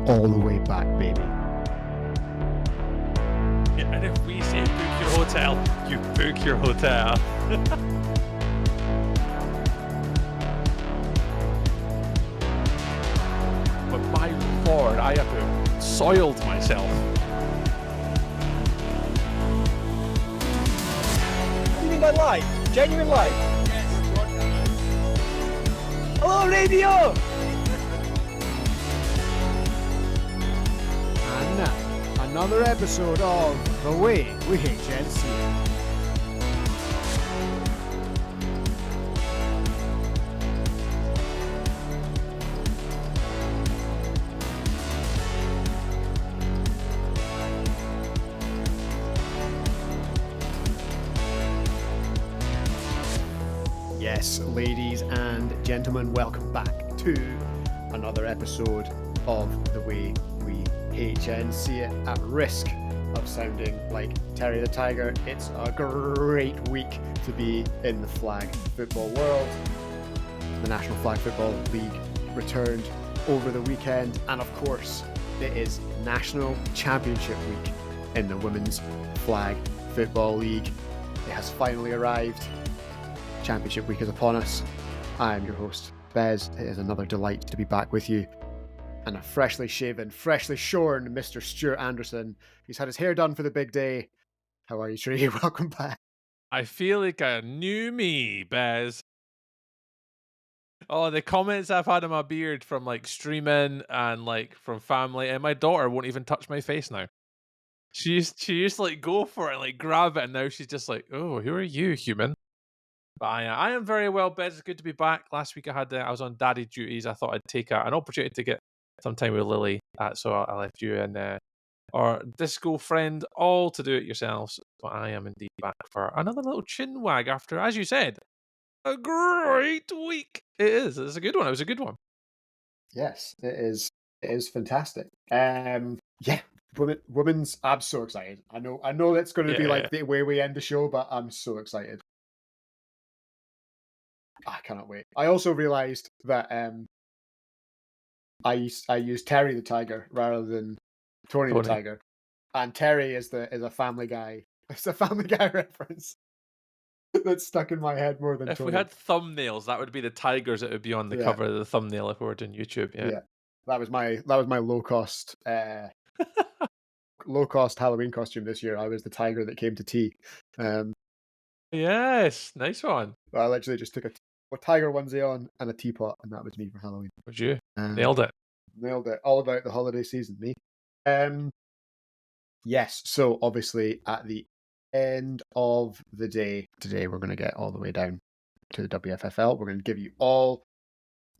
all the way back, baby. Yeah, and if we say book your hotel, you book your hotel. But my lord, I have soiled myself. What do you mean by live? Genuine live? Hello, radio! And now, another episode of The Way We HNC. Yes, ladies and gentlemen, welcome back to another episode of The Way We HNC It. At risk of sounding like Terry the Tiger, it's a great week to be in the flag football world. The National Flag Football League returned over the weekend, and of course, it is National Championship Week in the Women's Flag Football League. It has finally arrived. Championship week is upon us. I am your host, Bez. It is another delight to be back with you. And a freshly shaven, freshly shorn Mr. Stuart Anderson. He's had his hair done for the big day. How are you, Tree? Welcome back. I feel like a new me, Bez. Oh, the comments I've had on my beard from like streaming and like from family, and my daughter won't even touch my face now. She used to like go for it and like grab it, and now she's just like, "Oh, who are you, human?" But I am very well, Bez. It's good to be back. Last week I was on daddy duties. I thought I'd take an opportunity to get some time with Lily, so I left you and our disco friend all to do it yourselves. But I am indeed back for another little chin wag after, as you said, a great week. It is. It's a good one. It was a good one. Yes, it is. It is fantastic. Yeah, women's. I'm so excited. I know that's going to be like the way we end the show, but I'm so excited. I cannot wait. I also realised that I used Terry the Tiger rather than Tony the Tiger, and Terry is a Family Guy. It's a Family Guy reference that's stuck in my head more than if Tony. we had thumbnails, that would be the tigers that would be on the cover of the thumbnail if we were doing YouTube. Yeah. That was my low cost Halloween costume this year. I was the tiger that came to tea. Yes, nice one. I literally just took a tiger onesie on and a teapot, and that was me for Halloween. Would you? Nailed it. Nailed it. All about the holiday season, me. Yes, so obviously at the end of the day today, we're going to get all the way down to the WFFL. We're going to give you all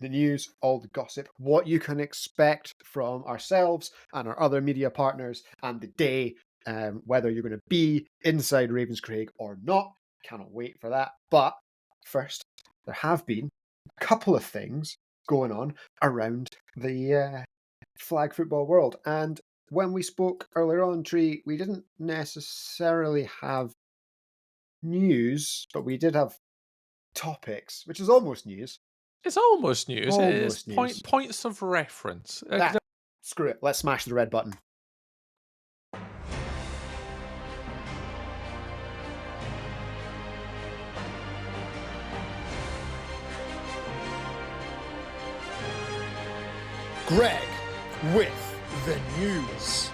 the news, all the gossip, what you can expect from ourselves and our other media partners, and the day, whether you're going to be inside Ravenscraig or not. Cannot wait for that. But first, there have been a couple of things going on around the flag football world. And when we spoke earlier on, Tree, we didn't necessarily have news, but we did have topics, which is almost news. It's almost news. Almost it news. is points of reference. Screw it. Let's smash the red button. Greg with the news.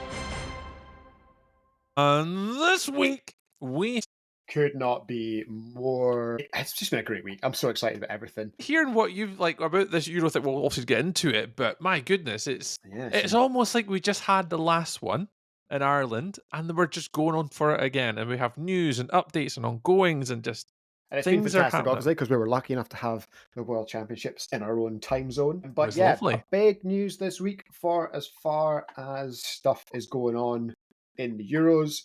And this week, we could not be more. It's just been a great week. I'm so excited about everything. Hearing what you've like about this Euro thing, we'll obviously get into it, but my goodness, it's almost like we just had the last one in Ireland, and we're just going on for it again, and we have news and updates and ongoings and just. And it's been fantastic, obviously, because we were lucky enough to have the World Championships in our own time zone. But yeah, lovely. Big news this week for as far as stuff is going on in the Euros.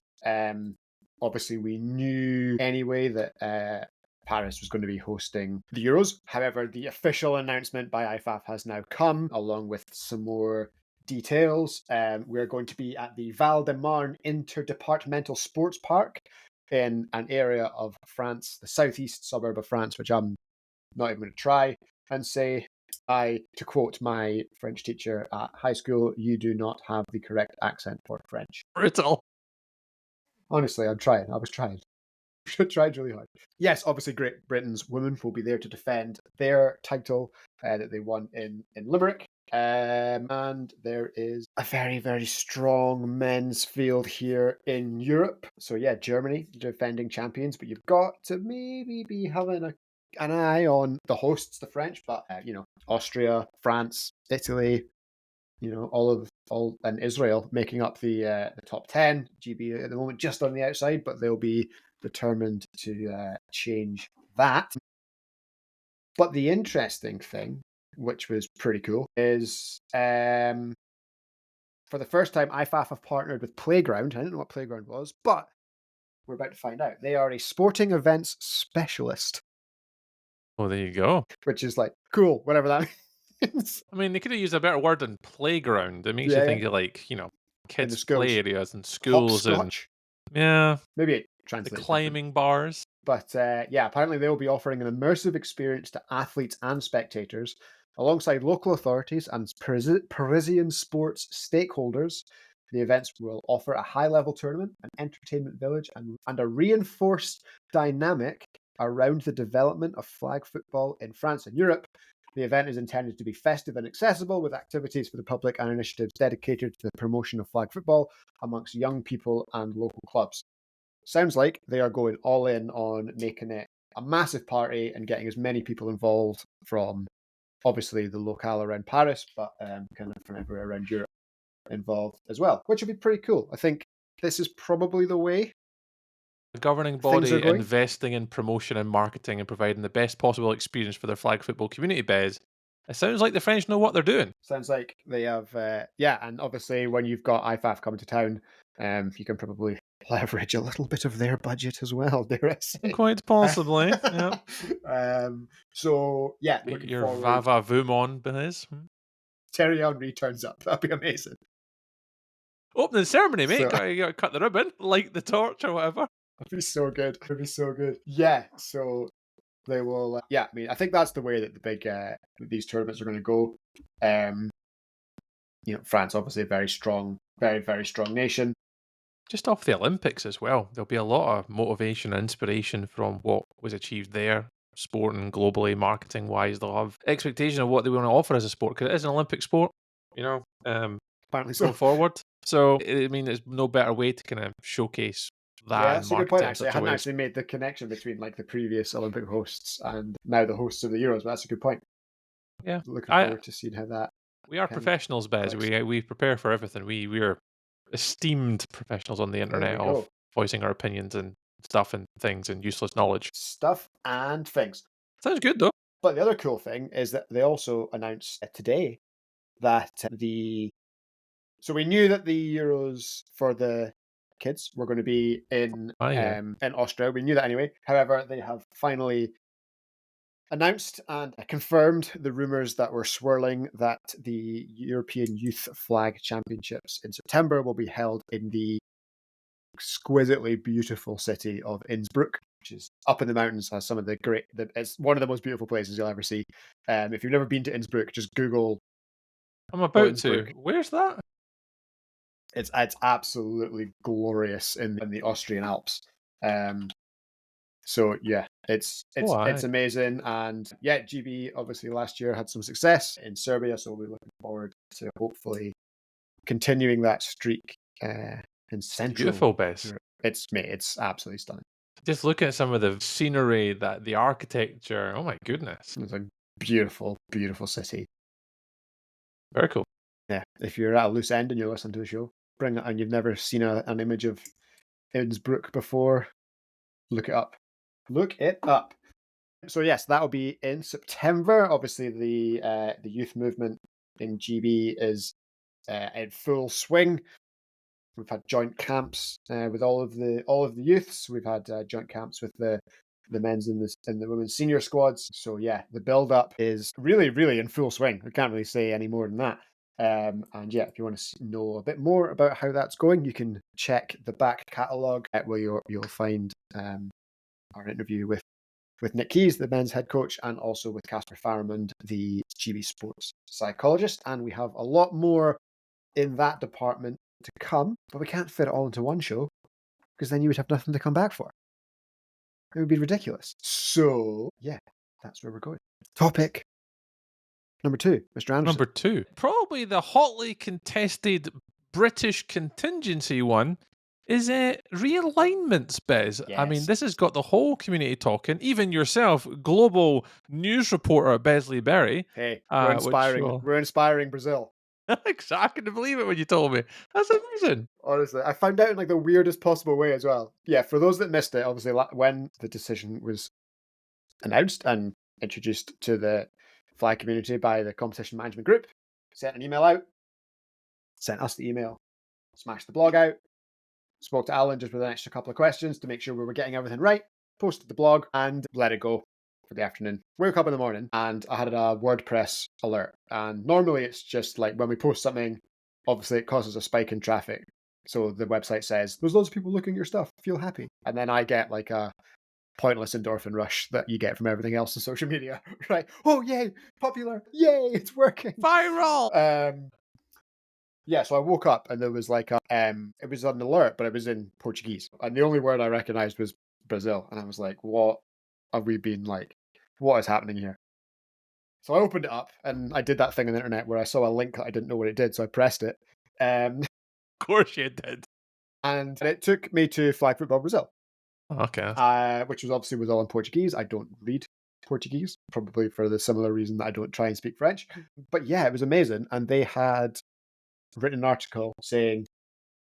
Obviously, we knew anyway that Paris was going to be hosting the Euros. However, the official announcement by IFAF has now come, along with some more details. We're going to be at the Val de Marne Interdepartmental Sports Park in an area of France, the southeast suburb of France, which I'm not even going to try and say To quote my French teacher at high school, you do not have the correct accent for French. Brutal. Honestly, I'm trying. I was trying. Tried really hard. Yes, obviously Great Britain's women will be there to defend their title that they won in Limerick. And there is a very, very strong men's field here in Europe. So yeah, Germany, defending champions, but you've got to maybe be having an eye on the hosts, the French, but Austria, France, Italy, all and Israel making up the top 10. GB at the moment just on the outside, but they'll be determined to change that. But the interesting thing, which was pretty cool, is for the first time, IFAF have partnered with Playground. I didn't know what Playground was, but we're about to find out. They are a sporting events specialist. Oh, there you go. Which is like, cool, whatever that means. I mean, they could have used a better word than playground. It makes you think of kids' play areas and schools and maybe it the translates climbing bars. But apparently they will be offering an immersive experience to athletes and spectators, alongside local authorities and Parisian sports stakeholders. The events will offer a high-level tournament, an entertainment village, and a reinforced dynamic around the development of flag football in France and Europe. The event is intended to be festive and accessible, with activities for the public and initiatives dedicated to the promotion of flag football amongst young people and local clubs. Sounds like they are going all in on making it a massive party and getting as many people involved from, obviously, the locale around Paris, but kind of from everywhere around Europe involved as well, which would be pretty cool. I think this is probably the way. A governing body investing in promotion and marketing and providing the best possible experience for their flag football community, Bez. It sounds like the French know what they're doing. Sounds like they have, and obviously when you've got IFAF coming to town, you can probably leverage a little bit of their budget as well, dare I say. Quite possibly, yeah. So, yeah, looking your forward. Vava Vumon, Bez. Thierry Henry turns up. That'd be amazing. Opening ceremony, mate. So, you got to cut the ribbon, light the torch or whatever. That'd be so good. It'd be so good. Yeah, so they will. I mean, I think that's the way that the big these tournaments are going to go. France obviously a very strong, very very strong nation. Just off the Olympics as well, there'll be a lot of motivation and inspiration from what was achieved there, sport and globally, marketing wise. They'll have expectation of what they want to offer as a sport because it is an Olympic sport. Apparently so. Going forward. So I mean, there's no better way to kind of showcase that. Yeah, that's a good point. Actually, I hadn't actually made the connection between like the previous Olympic hosts and now the hosts of the Euros. But that's a good point. Yeah, looking forward to seeing how that. We are professionals, Bez. We prepare for everything. We are esteemed professionals on the internet of voicing our opinions and stuff and things and useless knowledge. Stuff and things. Sounds good though. But the other cool thing is that they also announced today that so we knew that the Euros for the kids were going to be in Austria. We knew that anyway. However, they have finally announced and confirmed the rumours that were swirling that the European Youth Flag Championships in September will be held in the exquisitely beautiful city of Innsbruck, which is up in the mountains, has some of the it's one of the most beautiful places you'll ever see. If you've never been to Innsbruck, just Google. I'm about to. Where's that? It's absolutely glorious in the Austrian Alps. So yeah, it's amazing, and yeah, GB obviously last year had some success in Serbia, so we're looking forward to hopefully continuing that streak in Central. Beautiful, Bez. It's absolutely stunning. Just looking at some of the scenery, the architecture. Oh my goodness, it's a beautiful, beautiful city. Very cool. Yeah, if you're at a loose end and you're listening to the show, bring it, and you've never seen an image of Innsbruck before, look it up. Look it up. So yes, that'll be in September. Obviously, the youth movement in GB is in full swing. We've had joint camps with all of the youths. We've had joint camps with the men's and the women's senior squads. So yeah, the build up is really, really in full swing. I can't really say any more than that. And yeah, if you want to know a bit more about how that's going, you can check the back catalogue where you'll find our interview with with Nick Keys, the men's head coach, and also with Casper Faramond, the GB sports psychologist. And we have a lot more in that department to come, but we can't fit it all into one show because then you would have nothing to come back for. It would be ridiculous. So, yeah, that's where we're going. Topic number 2, Mr. Anderson. Number 2, probably the hotly contested British contingency one is realignments, Bez. I mean, Yes. this has got the whole community talking, even yourself, global news reporter Besley Berry. Hey, we're inspiring. We're inspiring Brazil. I couldn't believe it when you told me. That's amazing. Honestly, I found out in like the weirdest possible way as well. Yeah, for those that missed it, obviously, when the decision was announced and introduced to the flag community by the competition management group, sent an email out, sent us the email, smashed the blog out, spoke to Alan just with an extra couple of questions to make sure we were getting everything right, posted the blog, and let it go for the afternoon. Woke up in the morning and I had a WordPress alert. And normally it's just like when we post something, obviously it causes a spike in traffic. So the website says, there's loads of people looking at your stuff, feel happy. And then I get like a pointless endorphin rush that you get from everything else on social media, right? Oh, yay, popular, yay, it's working. Viral! Yeah, so I woke up and there was like it was an alert, but it was in Portuguese. And the only word I recognized was Brazil. And I was like, what have we been like? What is happening here? So I opened it up and I did that thing on the internet where I saw a link that I didn't know what it did. So I pressed it. Of course you did. And it took me to Flag Football Brazil. Okay. Which was all in Portuguese. I don't read Portuguese, probably for the similar reason that I don't try and speak French. But yeah, it was amazing. And they had written an article saying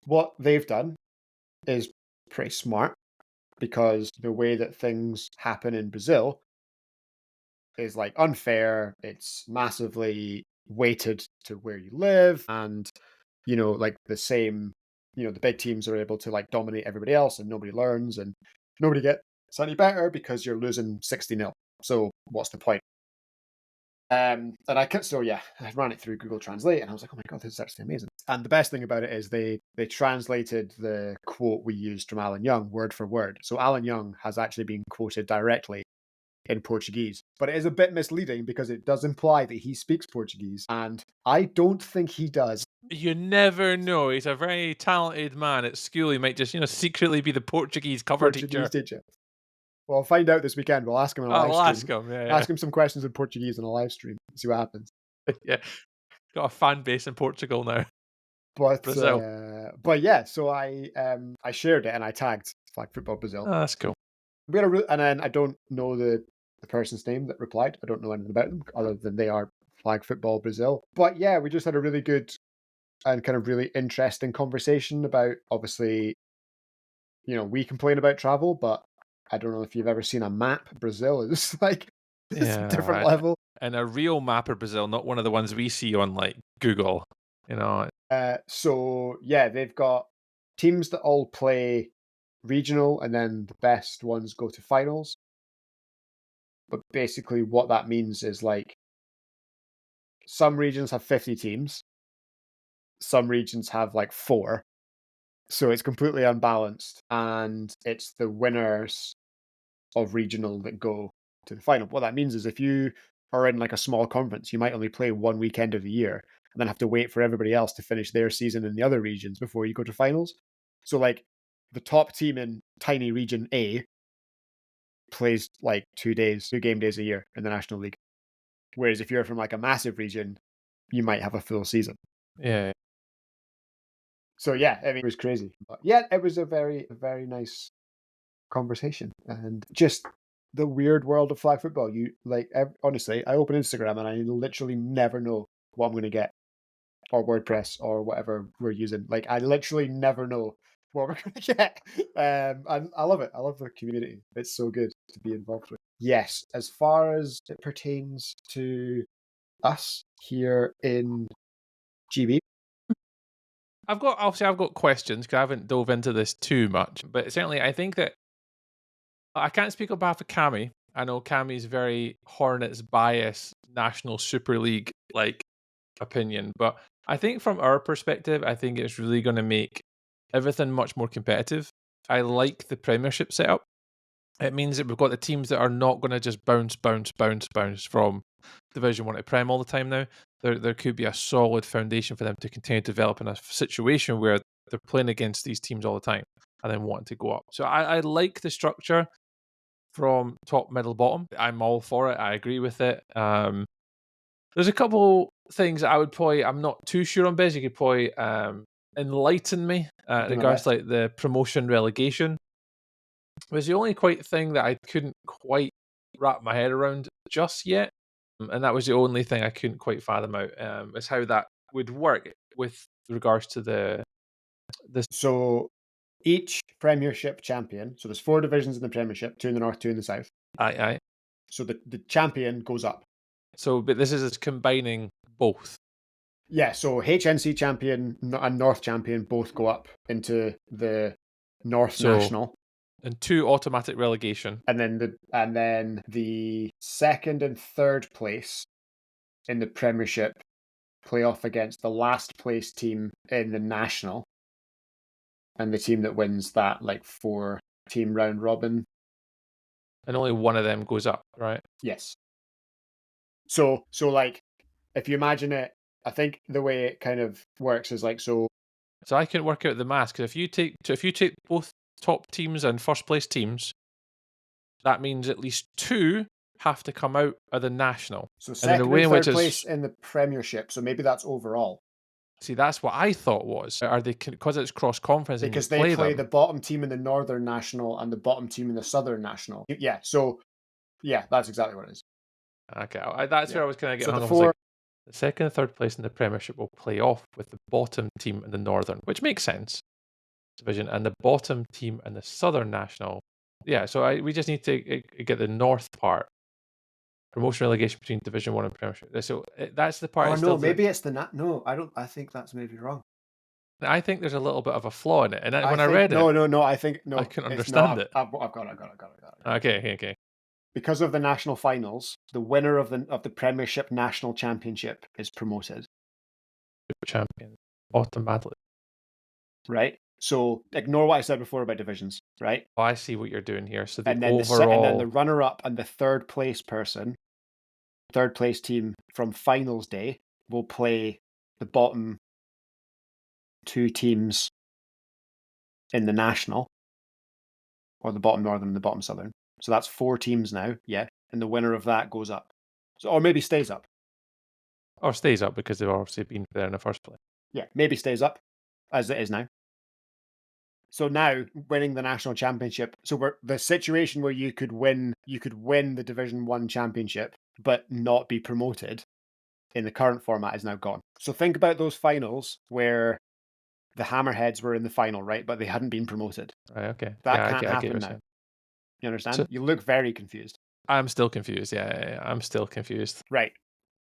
what they've done is pretty smart because the way that things happen in Brazil is like unfair. It's massively weighted to where you live, and like the same, the big teams are able to like dominate everybody else, and nobody learns, and nobody gets any better because you're losing 60-0. So what's the point? And I ran it through Google Translate, and I was like, oh my god, this is actually amazing. And the best thing about it is they translated the quote we used from Alan Young word for word. So Alan Young has actually been quoted directly in Portuguese, but it is a bit misleading because it does imply that he speaks Portuguese, and I don't think he does. You never know. He's a very talented man at school. He might just, secretly be the Portuguese cover teacher. Well, I'll find out this weekend. We'll ask him in a live stream. I'll ask him. Yeah. Ask him some questions in Portuguese in a live stream. See what happens. Yeah, got a fan base in Portugal now. But Brazil. But yeah, so I shared it and I tagged Flag Football Brazil. Oh, that's cool. And then I don't know the person's name that replied. I don't know anything about them other than they are Flag Football Brazil. But yeah, we just had a really good and kind of really interesting conversation about, obviously, we complain about travel, but I don't know if you've ever seen a map. Brazil is like a different level. And a real map of Brazil, not one of the ones we see on like Google, So yeah, they've got teams that all play regional, and then the best ones go to finals. But basically what that means is like some regions have 50 teams, some regions have like 4. So it's completely unbalanced, and it's the winners of regional that go to the final. What that means is if you are in like a small conference, you might only play one weekend of the year and then have to wait for everybody else to finish their season in the other regions before you go to finals. So like the top team in tiny region A plays like 2 game days a year in the National League. Whereas if you're from like a massive region, you might have a full season. Yeah. So yeah, I mean, it was crazy. But yeah, it was a very, very nice conversation. And just the weird world of flag football. Honestly, I open Instagram and I literally never know what I'm going to get, or WordPress or whatever we're using. Like, I literally never know what we're going to get. And I love it. I love the community. It's so good to be involved with. Yes, as far as it pertains to us here in GB, I've got questions because I haven't dove into this too much, but certainly I think that I can't speak on behalf of Cami. I know Cami's very Hornets bias, National Super League like opinion, but I think from our perspective, I think it's really going to make everything much more competitive. I like the Premiership setup. It means that we've got the teams that are not going to just bounce from Division 1 to Prem all the time now. There could be a solid foundation for them to continue to develop in a situation where they're playing against these teams all the time and then wanting to go up. So I like the structure from top, middle, bottom. I'm all for it. I agree with it. There's a couple things that I would probably, I'm not too sure on, Bez. You could probably enlighten me in regards to like the promotion relegation. Was the only quite thing that I couldn't quite wrap my head around just yet. And that was the only thing I couldn't quite fathom out, is how that would work with regards to the So each Premiership champion, so there's 4 divisions in the Premiership, 2 in the north, 2 in the south. Aye. So the champion goes up. So, but this is combining both. Yeah, so HNC champion and North champion both go up into the North National. And 2 automatic relegation. And then the second and third place in the Premiership play off against the last place team in the National. And the team that wins that 4-team round robin. And only one of them goes up, right? Yes. So like, if you imagine it, I think the way it kind of works is like so. So I can work out the math, because if you take both top teams and first place teams, that means at least 2 have to come out of the National. So second and third place is in the Premiership. So maybe that's overall. See, that's what I thought was. Are they, because it's cross conference? Because they play the bottom team in the Northern National and the bottom team in the Southern National. Yeah. So yeah, that's exactly what it is. Okay, that's where I was kind of getting hung up. So the second and third place in the Premiership will play off with the bottom team in the Northern, which makes sense. Division, and the bottom team in the Southern National. Yeah, so we just need to get the North part. Promotion relegation between Division 1 and Premiership. So that's the part. Oh no, maybe it's the no. I think that's maybe wrong. I think there's a little bit of a flaw in it, and when I read it, no, I think no, I can understand it. I've got it. Okay. Because of the national finals, the winner of the Premiership National Championship is promoted. Champion automatically. Right. So ignore what I said before about divisions. Right. Oh, I see what you're doing here. So and then the runner-up and the third place team from finals day will play the bottom 2 teams in the National, or the bottom Northern and the bottom Southern. So that's 4 teams now, yeah. And the winner of that goes up. So, or maybe stays up. Or stays up, because they've obviously been there in the first place. Yeah, maybe stays up, as it is now. So now, winning the national championship, so we're the situation where you could win the Division 1 championship, but not be promoted in the current format is now gone. So think about those finals where the Hammerheads were in the final, right? But they hadn't been promoted. Right, okay. That can't happen now. You understand? So, you look very confused. I'm still confused. Yeah, I'm still confused. Right.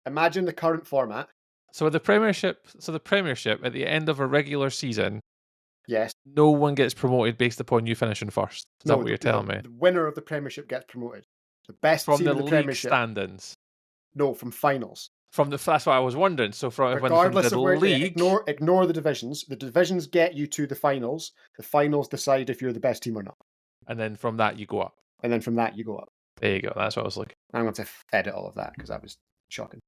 Imagine the current format. So the Premiership at the end of a regular season, yes, no one gets promoted based upon you finishing first. Is that what you're telling me? The winner of the Premiership gets promoted. The best from team the in the league Premiership standings. No, from finals. That's what I was wondering. So regardless of where league, ignore the divisions. The divisions get you to the finals. The finals decide if you're the best team or not. And then from that you go up. There you go. That's what I was looking. I'm going to edit all of that because that was shocking.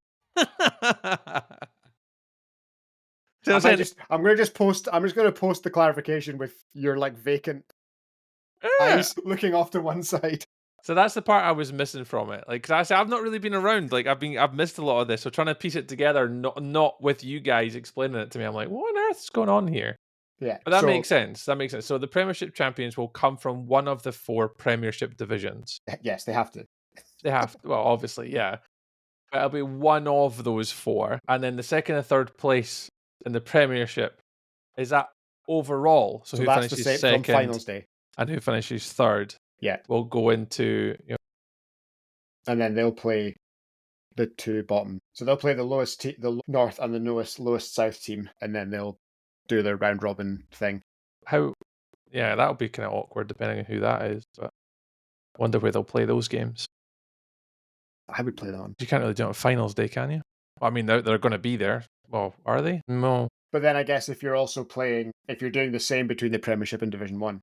I'm just going to post the clarification with your vacant eyes looking off to one side. So that's the part I was missing from it. Because I say I've not really been around. I've missed a lot of this. So trying to piece it together, not with you guys explaining it to me. I'm like, what on earth is going on here? Yeah, but that makes sense. So the Premiership champions will come from one of the 4 Premiership divisions. Yes, they have to. Well, obviously, yeah. But it'll be one of those 4, and then the second and third place in the Premiership is that overall. So who that's finishes the same second from finals day, and who finishes third? Yeah, will go into and then they'll play the 2 bottom. So they'll play the lowest, the North, and the lowest South team, and then they'll do their round robin thing. Yeah, that'll be kind of awkward depending on who that is. But I wonder where they'll play those games. I would play that on. You can't really do it on finals day, can you? Well, I mean, they're going to be there. Well, are they? No. But then I guess if you're doing the same between the Premiership and Division 1,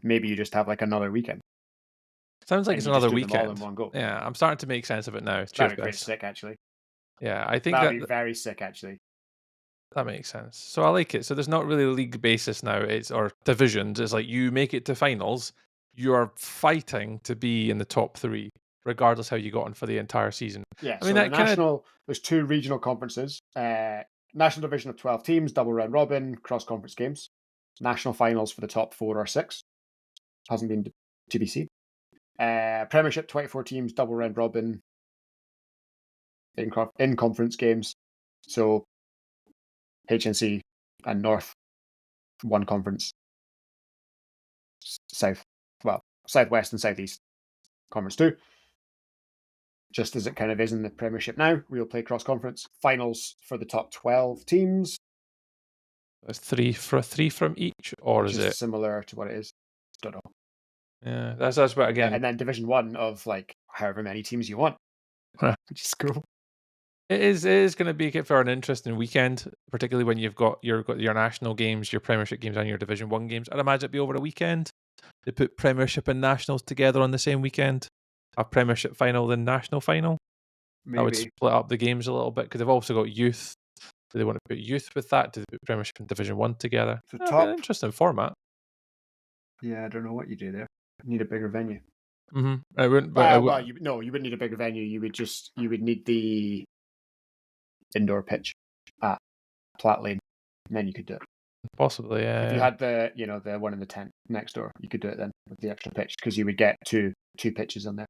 maybe you just have another weekend. Sounds like and it's you just another do them all in weekend. one go. Yeah, I'm starting to make sense of it now. Cheers, That'd be pretty guys. sick, actually. Yeah, I think That'd be very sick, actually. that makes sense. So I like it. So there's not really a league basis now. It's or divisions. It's like you make it to finals, you are fighting to be in the top 3, regardless how you got on for the entire season. Yeah, I mean, so that the kinda- national, there's 2 regional conferences. National division of 12 teams, double round robin, cross-conference games. National finals for the top 4 or 6. Hasn't been to be seen. Premiership, 24 teams, double round robin in conference games. So HNC and North, 1 conference. Southwest and Southeast, conference 2. Just as it kind of is in the Premiership now, we'll play cross-conference finals for the top 12 teams. There's 3 from each, or which is is it? similar to what it is. Don't know. Yeah, that's what again. And then Division 1 of like however many teams you want, which is cool. It is going to be for an interesting weekend, particularly when you've got your national games, your Premiership games, and your Division 1 games. I'd imagine it'd be over a weekend. They put Premiership and Nationals together on the same weekend. A Premiership final, then National final. Maybe. I would split up the games a little bit because they've also got youth. Do they want to put youth with that? Do they put Premiership and Division 1 together? So That'd be an interesting format. Yeah, I don't know what you do there. You need a bigger venue. Mm-hmm. I wouldn't. But you wouldn't need a bigger venue. You would need the indoor pitch at Platt Lane, and then you could do it. Possibly, yeah. If you had the one in the tent next door, you could do it then with the extra pitch because you would get two pitches on there.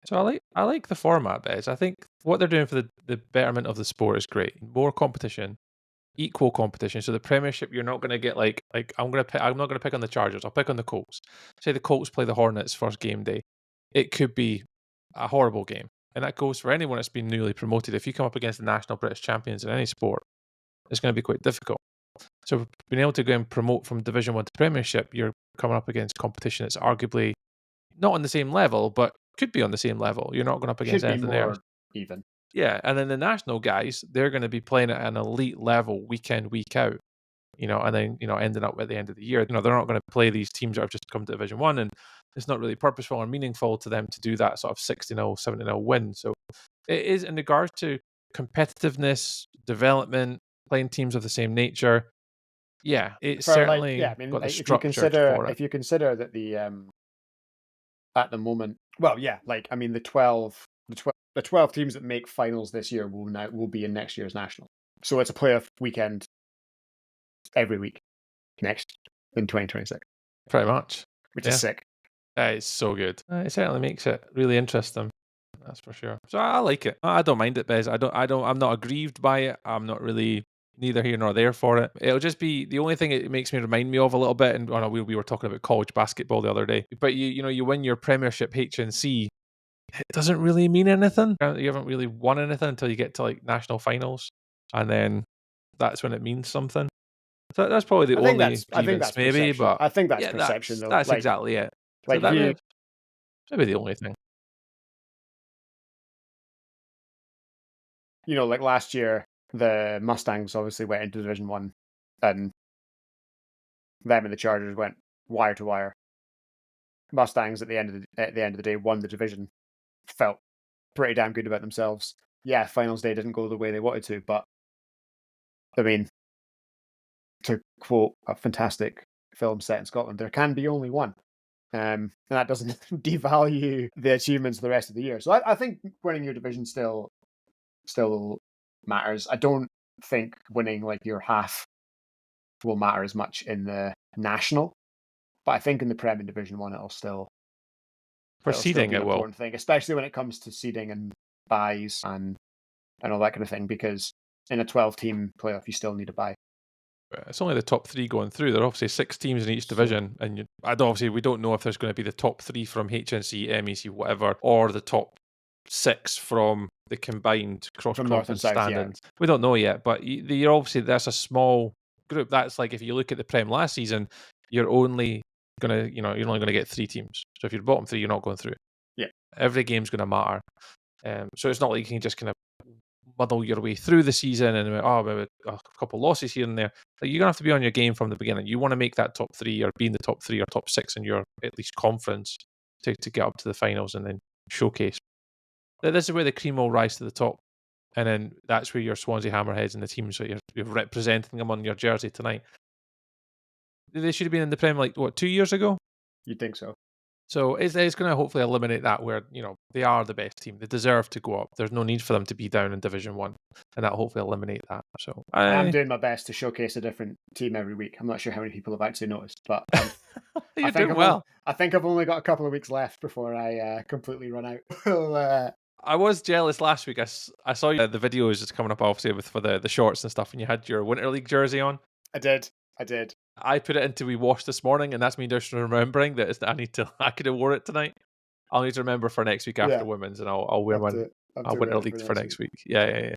So I like the format, Bez. I think what they're doing for the betterment of the sport is great. More competition, equal competition. So the Premiership, you're not going to get like I'm not going to pick on the Chargers. I'll pick on the Colts. Say the Colts play the Hornets first game day. It could be a horrible game, and that goes for anyone that's been newly promoted. If you come up against the national British champions in any sport, it's going to be quite difficult. So being able to go and promote from Division 1 to Premiership, you're coming up against competition that's arguably not on the same level, but could be on the same level. You're not going up against anything there. Even. Yeah, and then the national guys, they're going to be playing at an elite level week in, week out. And then ending up at the end of the year, they're not going to play these teams that have just come to Division 1, and it's not really purposeful or meaningful to them to do that sort of 60-0, 70-0 win. So it is in regards to competitiveness, development, playing teams of the same nature. Yeah, it's certainly got the structure for it. If you consider that the at the moment, well, yeah, the 12 teams that make finals this year will be in next year's national. So it's a playoff weekend every week next in 2026. Pretty much, which is sick. It's so good. It certainly makes it really interesting. That's for sure. So I like it. I don't mind it, Bez. I'm not aggrieved by it. I'm not really neither here nor there for it. It'll just be the only thing it makes me remind me of a little bit. And we were talking about college basketball the other day. But you win your Premiership HNC. It doesn't really mean anything. You haven't really won anything until you get to like national finals, and then that's when it means something. So that's probably the only grievance, maybe. But I think that's perception, though. That's exactly it. Like so maybe the only thing. Like last year, the Mustangs obviously went into Division 1, and them and the Chargers went wire to wire. Mustangs at the end of the day won the division, felt pretty damn good about themselves. Yeah, finals day didn't go the way they wanted to, but I mean, to quote a fantastic film set in Scotland, there can be only one. And that doesn't devalue the achievements of the rest of the year. So I think winning your division still matters. I don't think winning like your half will matter as much in the national, but I think in the Prem and Division 1 it'll still seeding be it an will, important thing, especially when it comes to seeding and buys and all that kind of thing, because in a 12-team playoff you still need a bye. It's only the top 3 going through. There are obviously 6 teams in each division, and obviously we don't know if there's going to be the top 3 from HNC, MEC, whatever, or the top 6 from the combined cross-conference standings. Yeah. We don't know yet, but you're obviously that's a small group. That's like if you look at the Prem last season, you're only going to get 3 teams. So if you're bottom 3, you're not going through. Yeah, every game's going to matter. So it's not like you can just kind of muddle your way through the season and maybe a couple losses here and there. Like, you're gonna have to be on your game from the beginning. You want to make that top 3 or be in the top 3 or top 6 in your at least conference to get up to the finals and then showcase. This is where the cream will rise to the top. And then that's where your Swansea Hammerheads and the teams that you're representing them on your jersey tonight. They should have been in the Prem 2 years ago? You'd think so. So it's going to hopefully eliminate that where, they are the best team. They deserve to go up. There's no need for them to be down in Division 1. And that'll hopefully eliminate that. So I'm doing my best to showcase a different team every week. I'm not sure how many people have actually noticed, but you're doing well. I think I've only got a couple of weeks left before I completely run out. I was jealous last week. I saw the videos just coming up, obviously, for the shorts and stuff, and you had your Winter League jersey on. I did. I put it into We Wash this morning, and that's me just remembering that I could have wore it tonight. I'll need to remember for next week after women's, and I'll wear my Winter League for next week. Yeah.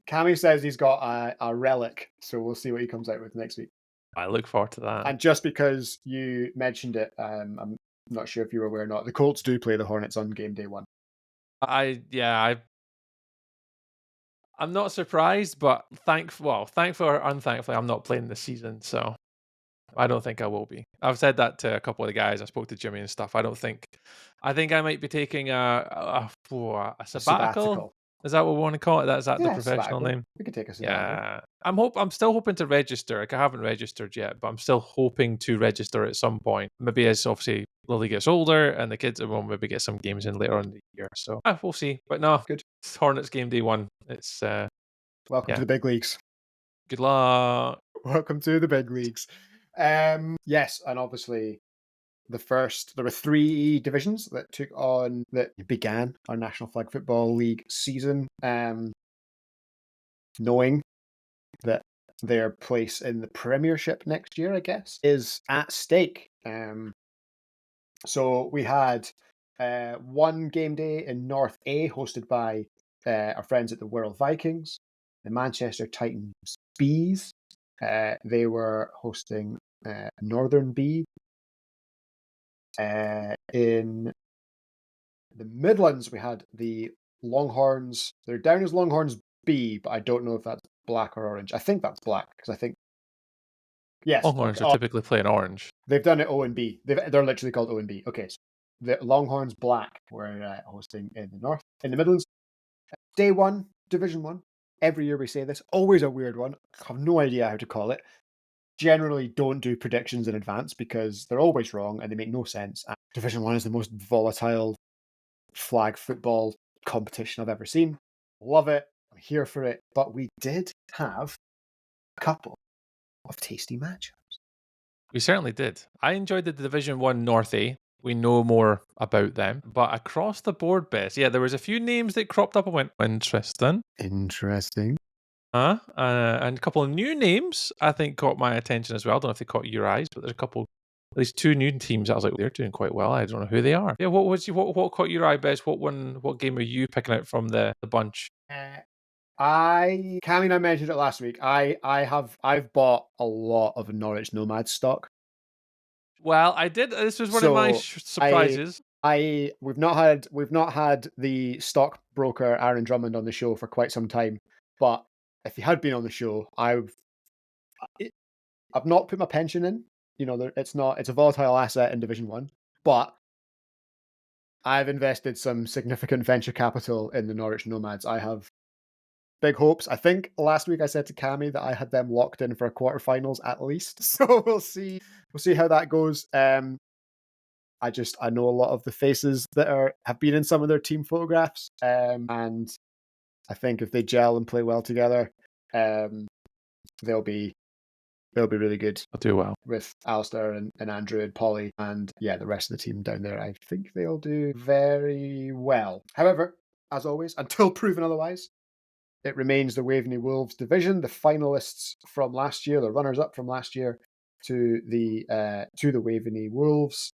Cammy says he's got a relic, so we'll see what he comes out with next week. I look forward to that. And just because you mentioned it, I'm not sure if you were aware or not, the Colts do play the Hornets on game day 1. I'm not surprised, but thankfully or unthankfully, I'm not playing this season, so I don't think I will be. I've said that to a couple of the guys. I spoke to Jimmy and stuff. I think I might be taking a sabbatical. Is that what we want to call it? Is that the professional name? We could take a sabbatical. Yeah. I'm still hoping to register. I haven't registered yet, but I'm still hoping to register at some point. Maybe as obviously Lily gets older and the kids will maybe get some games in later on in the year. So we'll see. But no, good. It's Hornets game day 1. It's welcome to the big leagues. Good luck. Welcome to the big leagues. Yes, and obviously there were 3 divisions that began our National Flag Football League season, knowing that their place in the Premiership next year, I guess, is at stake. So we had one game day in North A hosted by our friends at the World Vikings, the Manchester Titans Bees. They were hosting Northern B. In the Midlands, we had the Longhorns. They're down as Longhorns B, but I don't know if that's black or orange. I think that's black because I think yes, Longhorns are typically playing orange. They've done it O and B. They're literally called O and B. Okay, so the Longhorns Black were hosting in the North. In the Midlands, Day 1, Division 1. Every year we say this. Always a weird one. I have no idea how to call it. Generally don't do predictions in advance because they're always wrong and they make no sense. And Division 1 is the most volatile flag football competition I've ever seen. Love it. I'm here for it. But we did have a couple of tasty matchups. We certainly did. I enjoyed the Division 1 North A. We know more about them. But across the board, Bess, there was a few names that cropped up and went, interesting. And a couple of new names, I think, caught my attention as well. I don't know if they caught your eyes, but there's at least 2 new teams. I was like, they're doing quite well. I don't know who they are. Yeah, what caught your eye, Bess? What game are you picking out from the bunch? Cammy and I mentioned it last week. I've bought a lot of Norwich Nomads stock. Well, I did. This was one of my surprises. We've not had the stockbroker Aaron Drummond on the show for quite some time, but if he had been on the show, I've not put my pension in. It's a volatile asset in Division 1, but I've invested some significant venture capital in the Norwich Nomads. I have big hopes. I think last week I said to Cammy that I had them locked in for a quarterfinals at least. So we'll see how that goes. I know a lot of the faces that have been in some of their team photographs, and I think if they gel and play well together, they'll be really good. They'll do well with Alistair and Andrew and Polly and the rest of the team down there. I think they'll do very well. However, as always, until proven otherwise, it remains the Waveney Wolves division, the finalists from last year, the runners-up from last year, to the Waveney Wolves.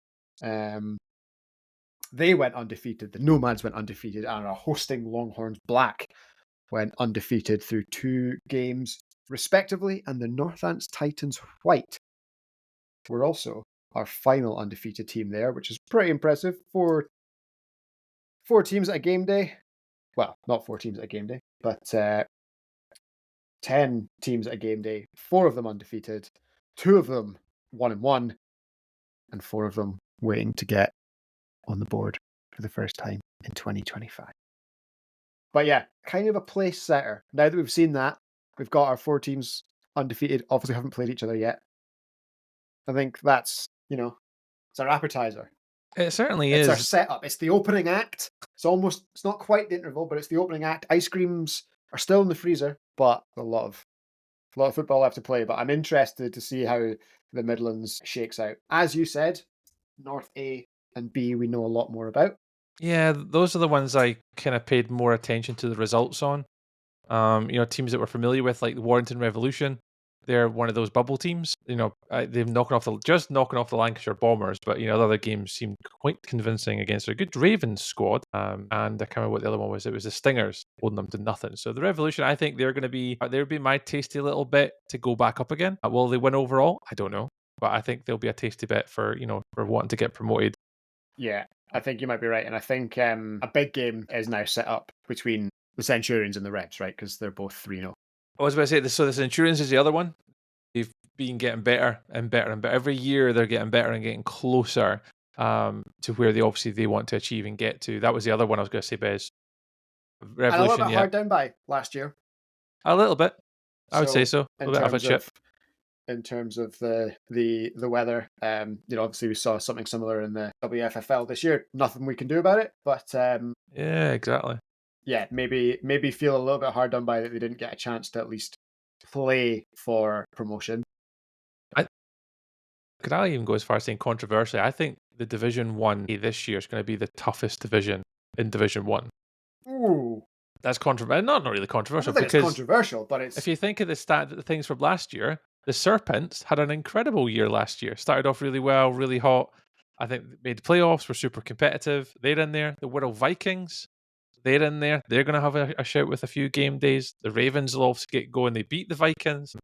They went undefeated. The Nomads went undefeated, and our hosting Longhorns Black went undefeated through 2 games, respectively. And the Northants Titans White were also our final undefeated team there, which is pretty impressive. 4 teams at a game day. Well, not 4 teams at a game day, but 10 teams at a game day. 4 of them undefeated, 2 of them 1-1, and 4 of them waiting to get on the board for the first time in 2025. But yeah, kind of a place setter. Now that we've seen that, we've got our 4 teams undefeated, obviously haven't played each other yet. I think that's, it's our appetizer. It certainly It's our is. setup. It's the opening act. It's not quite the interval, but it's the opening act. Ice creams are still in the freezer, but a lot of football left to play. But I'm interested to see how the Midlands shakes out. As you said, North A and B we know a lot more about. Yeah, those are the ones I kind of paid more attention to the results on. Teams that we're familiar with, like the Warrington Revolution, they're one of those bubble teams. They've knocking off the Lancashire Bombers, but the other games seemed quite convincing against a good Ravens squad. And I can't remember what the other one was. It was the Stingers holding them to nothing. So the Revolution, I think they're going to be my tasty little bit to go back up again. Will they win overall? I don't know, but I think they'll be a tasty bet for wanting to get promoted. Yeah, I think you might be right, and I think a big game is now set up between the Centurions and the Revs, right? Because they're both 3-0. I was about to say this. So the Centurions is the other one. They've been getting better and better and better. Every year they're getting better and getting closer to where they want to achieve and get to. That was the other one I was going to say, Bez. Revolution, and a little bit hard down by last year. A little bit, I would say so. A little bit of a chip. In terms of the weather, obviously we saw something similar in the WFFL this year. Nothing we can do about it, but yeah, exactly. Yeah, maybe feel a little bit hard done by that they didn't get a chance to at least play for promotion. Could I even go as far as saying controversially? I think the Division 1 this year is going to be the toughest division in Division 1. Ooh. That's controversial. Not really controversial. I don't think it's controversial, but it's... If you think of the things from last year, the Serpents had an incredible year last year. Started off really well, really hot. I think they made the playoffs, were super competitive. They're in there. The Wirral Vikings, they're in there. They're going to have a shout with a few game days. The Ravens will also get going. They beat the Vikings.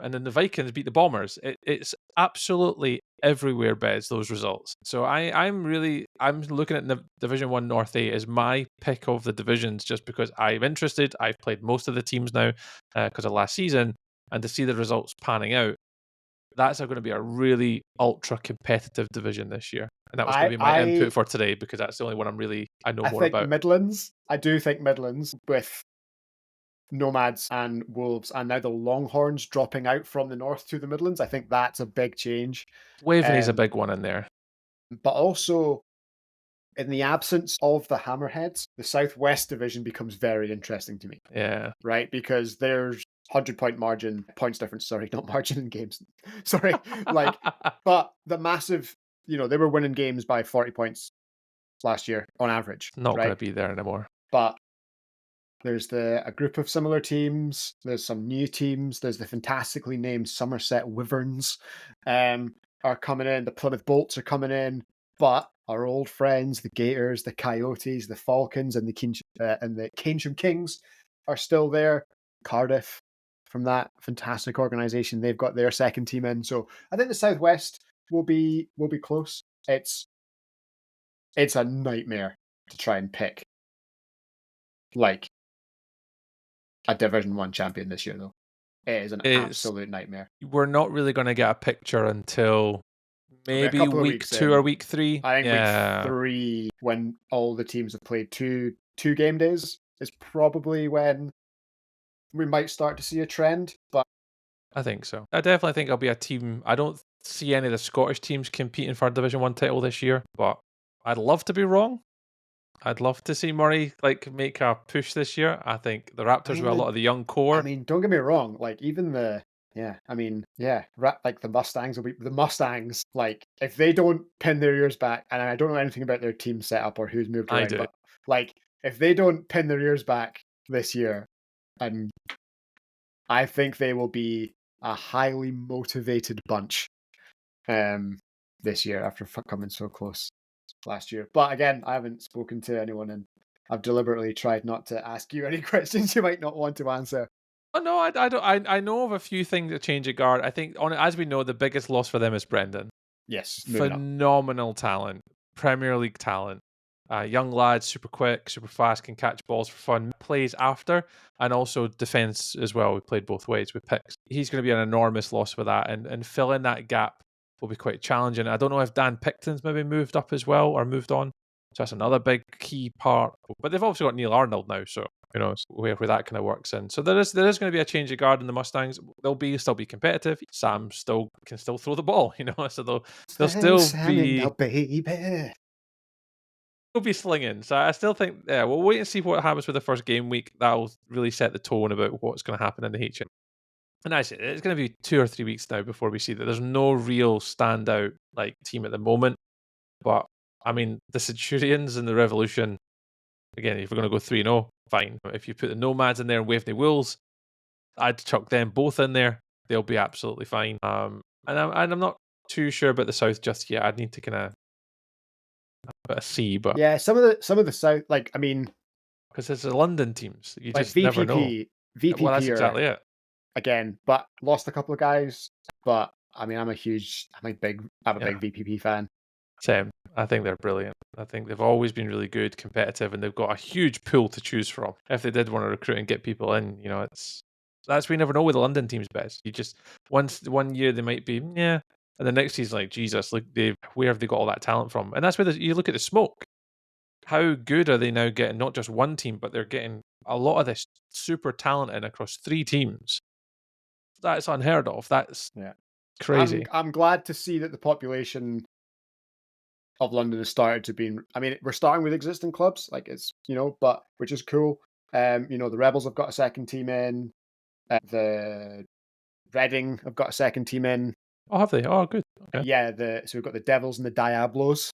And then the Vikings beat the Bombers. It's absolutely everywhere, Bez, those results. So I'm looking at Division 1 North A as my pick of the divisions just because I'm interested. I've played most of the teams now because of last season. And to see the results panning out, that's going to be a really ultra competitive division this year. And that was going to be my input for today because that's the only one I know more about. I do think Midlands with Nomads and Wolves and now the Longhorns dropping out from the north to the Midlands. I think that's a big change. Waveney's a big one in there. But also, in the absence of the Hammerheads, the Southwest Division becomes very interesting to me. Yeah. Right? Because there's 100-point points difference, sorry, not margin in games. Sorry. But the massive, they were winning games by 40 points last year on average. Not going to be there anymore. But there's a group of similar teams. There's some new teams. There's the fantastically named Somerset Wyverns are coming in. The Plymouth Bolts are coming in. But our old friends, the Gators, the Coyotes, the Falcons, and the Keynsham Kings are still there. Cardiff, from that fantastic organisation, they've got their second team in. So I think the Southwest will be close. It's a nightmare to try and pick a Division 1 champion this year, though. It is an absolute nightmare. We're not really going to get a picture until maybe week 2 or week 3. I think week 3, when all the teams have played two game days, is probably when we might start to see a trend. But I think so. I definitely think it'll be a team. I don't see any of the Scottish teams competing for a Division 1 title this year, but I'd love to be wrong. I'd love to see Murray make a push this year. I think the Raptors with a lot of the young core. I mean, don't get me wrong. Even the Mustangs will be the Mustangs. If they don't pin their ears back, and I don't know anything about their team setup or who's moved around, I do. But if they don't pin their ears back this year, and I think they will be a highly motivated bunch this year after coming so close last year. But again, I haven't spoken to anyone, and I've deliberately tried not to ask you any questions you might not want to answer. Oh no, I don't. I know of a few things that change at guard. I think as we know, the biggest loss for them is Brendan. Yes, phenomenal talent, Premier League talent. Young lad, super quick, super fast, can catch balls for fun, plays after, and also defense as well. We played both ways with picks. He's going to be an enormous loss for that, and filling that gap will be quite challenging. I don't know if Dan Picton's maybe moved up as well or moved on. So that's another big key part. But they've obviously got Neil Arnold now, so who knows where that kind of works in. So there is going to be a change of guard in the Mustangs. They'll still be competitive. Sam can still throw the ball, so they'll still be baby. He'll be slinging. So I still think, we'll wait and see what happens with the first game week. That'll really set the tone about what's going to happen in the HM. And I say it's going to be 2 or 3 weeks now before we see that. There's no real standout team at the moment. But I mean, the Centurions and the Revolution, again, if we're going to go 3-0, fine. If you put the Nomads in there and Waveney Wolves, I'd chuck them both in there. They'll be absolutely fine. And I'm not too sure about the South just yet. I'd need to kind of see, but yeah, some of the South, because it's the London teams, you just VPP, never know. VPP, well, that's exactly it. Again, but lost a couple of guys. But I mean, I'm a big VPP fan. Same. I think they're brilliant. I think they've always been really good, competitive, and they've got a huge pool to choose from. If they did want to recruit and get people in, that's we never know with the London teams best. You just one year they might be and the next season like Jesus, where have they got all that talent from? And that's where you look at the Smoke. How good are they now getting not just one team, but they're getting a lot of this super talent in across 3 teams. That's unheard of. That's crazy. I'm glad to see that the population of London has started to be. I mean, we're starting with existing clubs, but which is cool. The Rebels have got a second team in. The Reading have got a second team in. Oh, have they? Oh, good. Okay. Yeah. So we've got the Devils and the Diablos.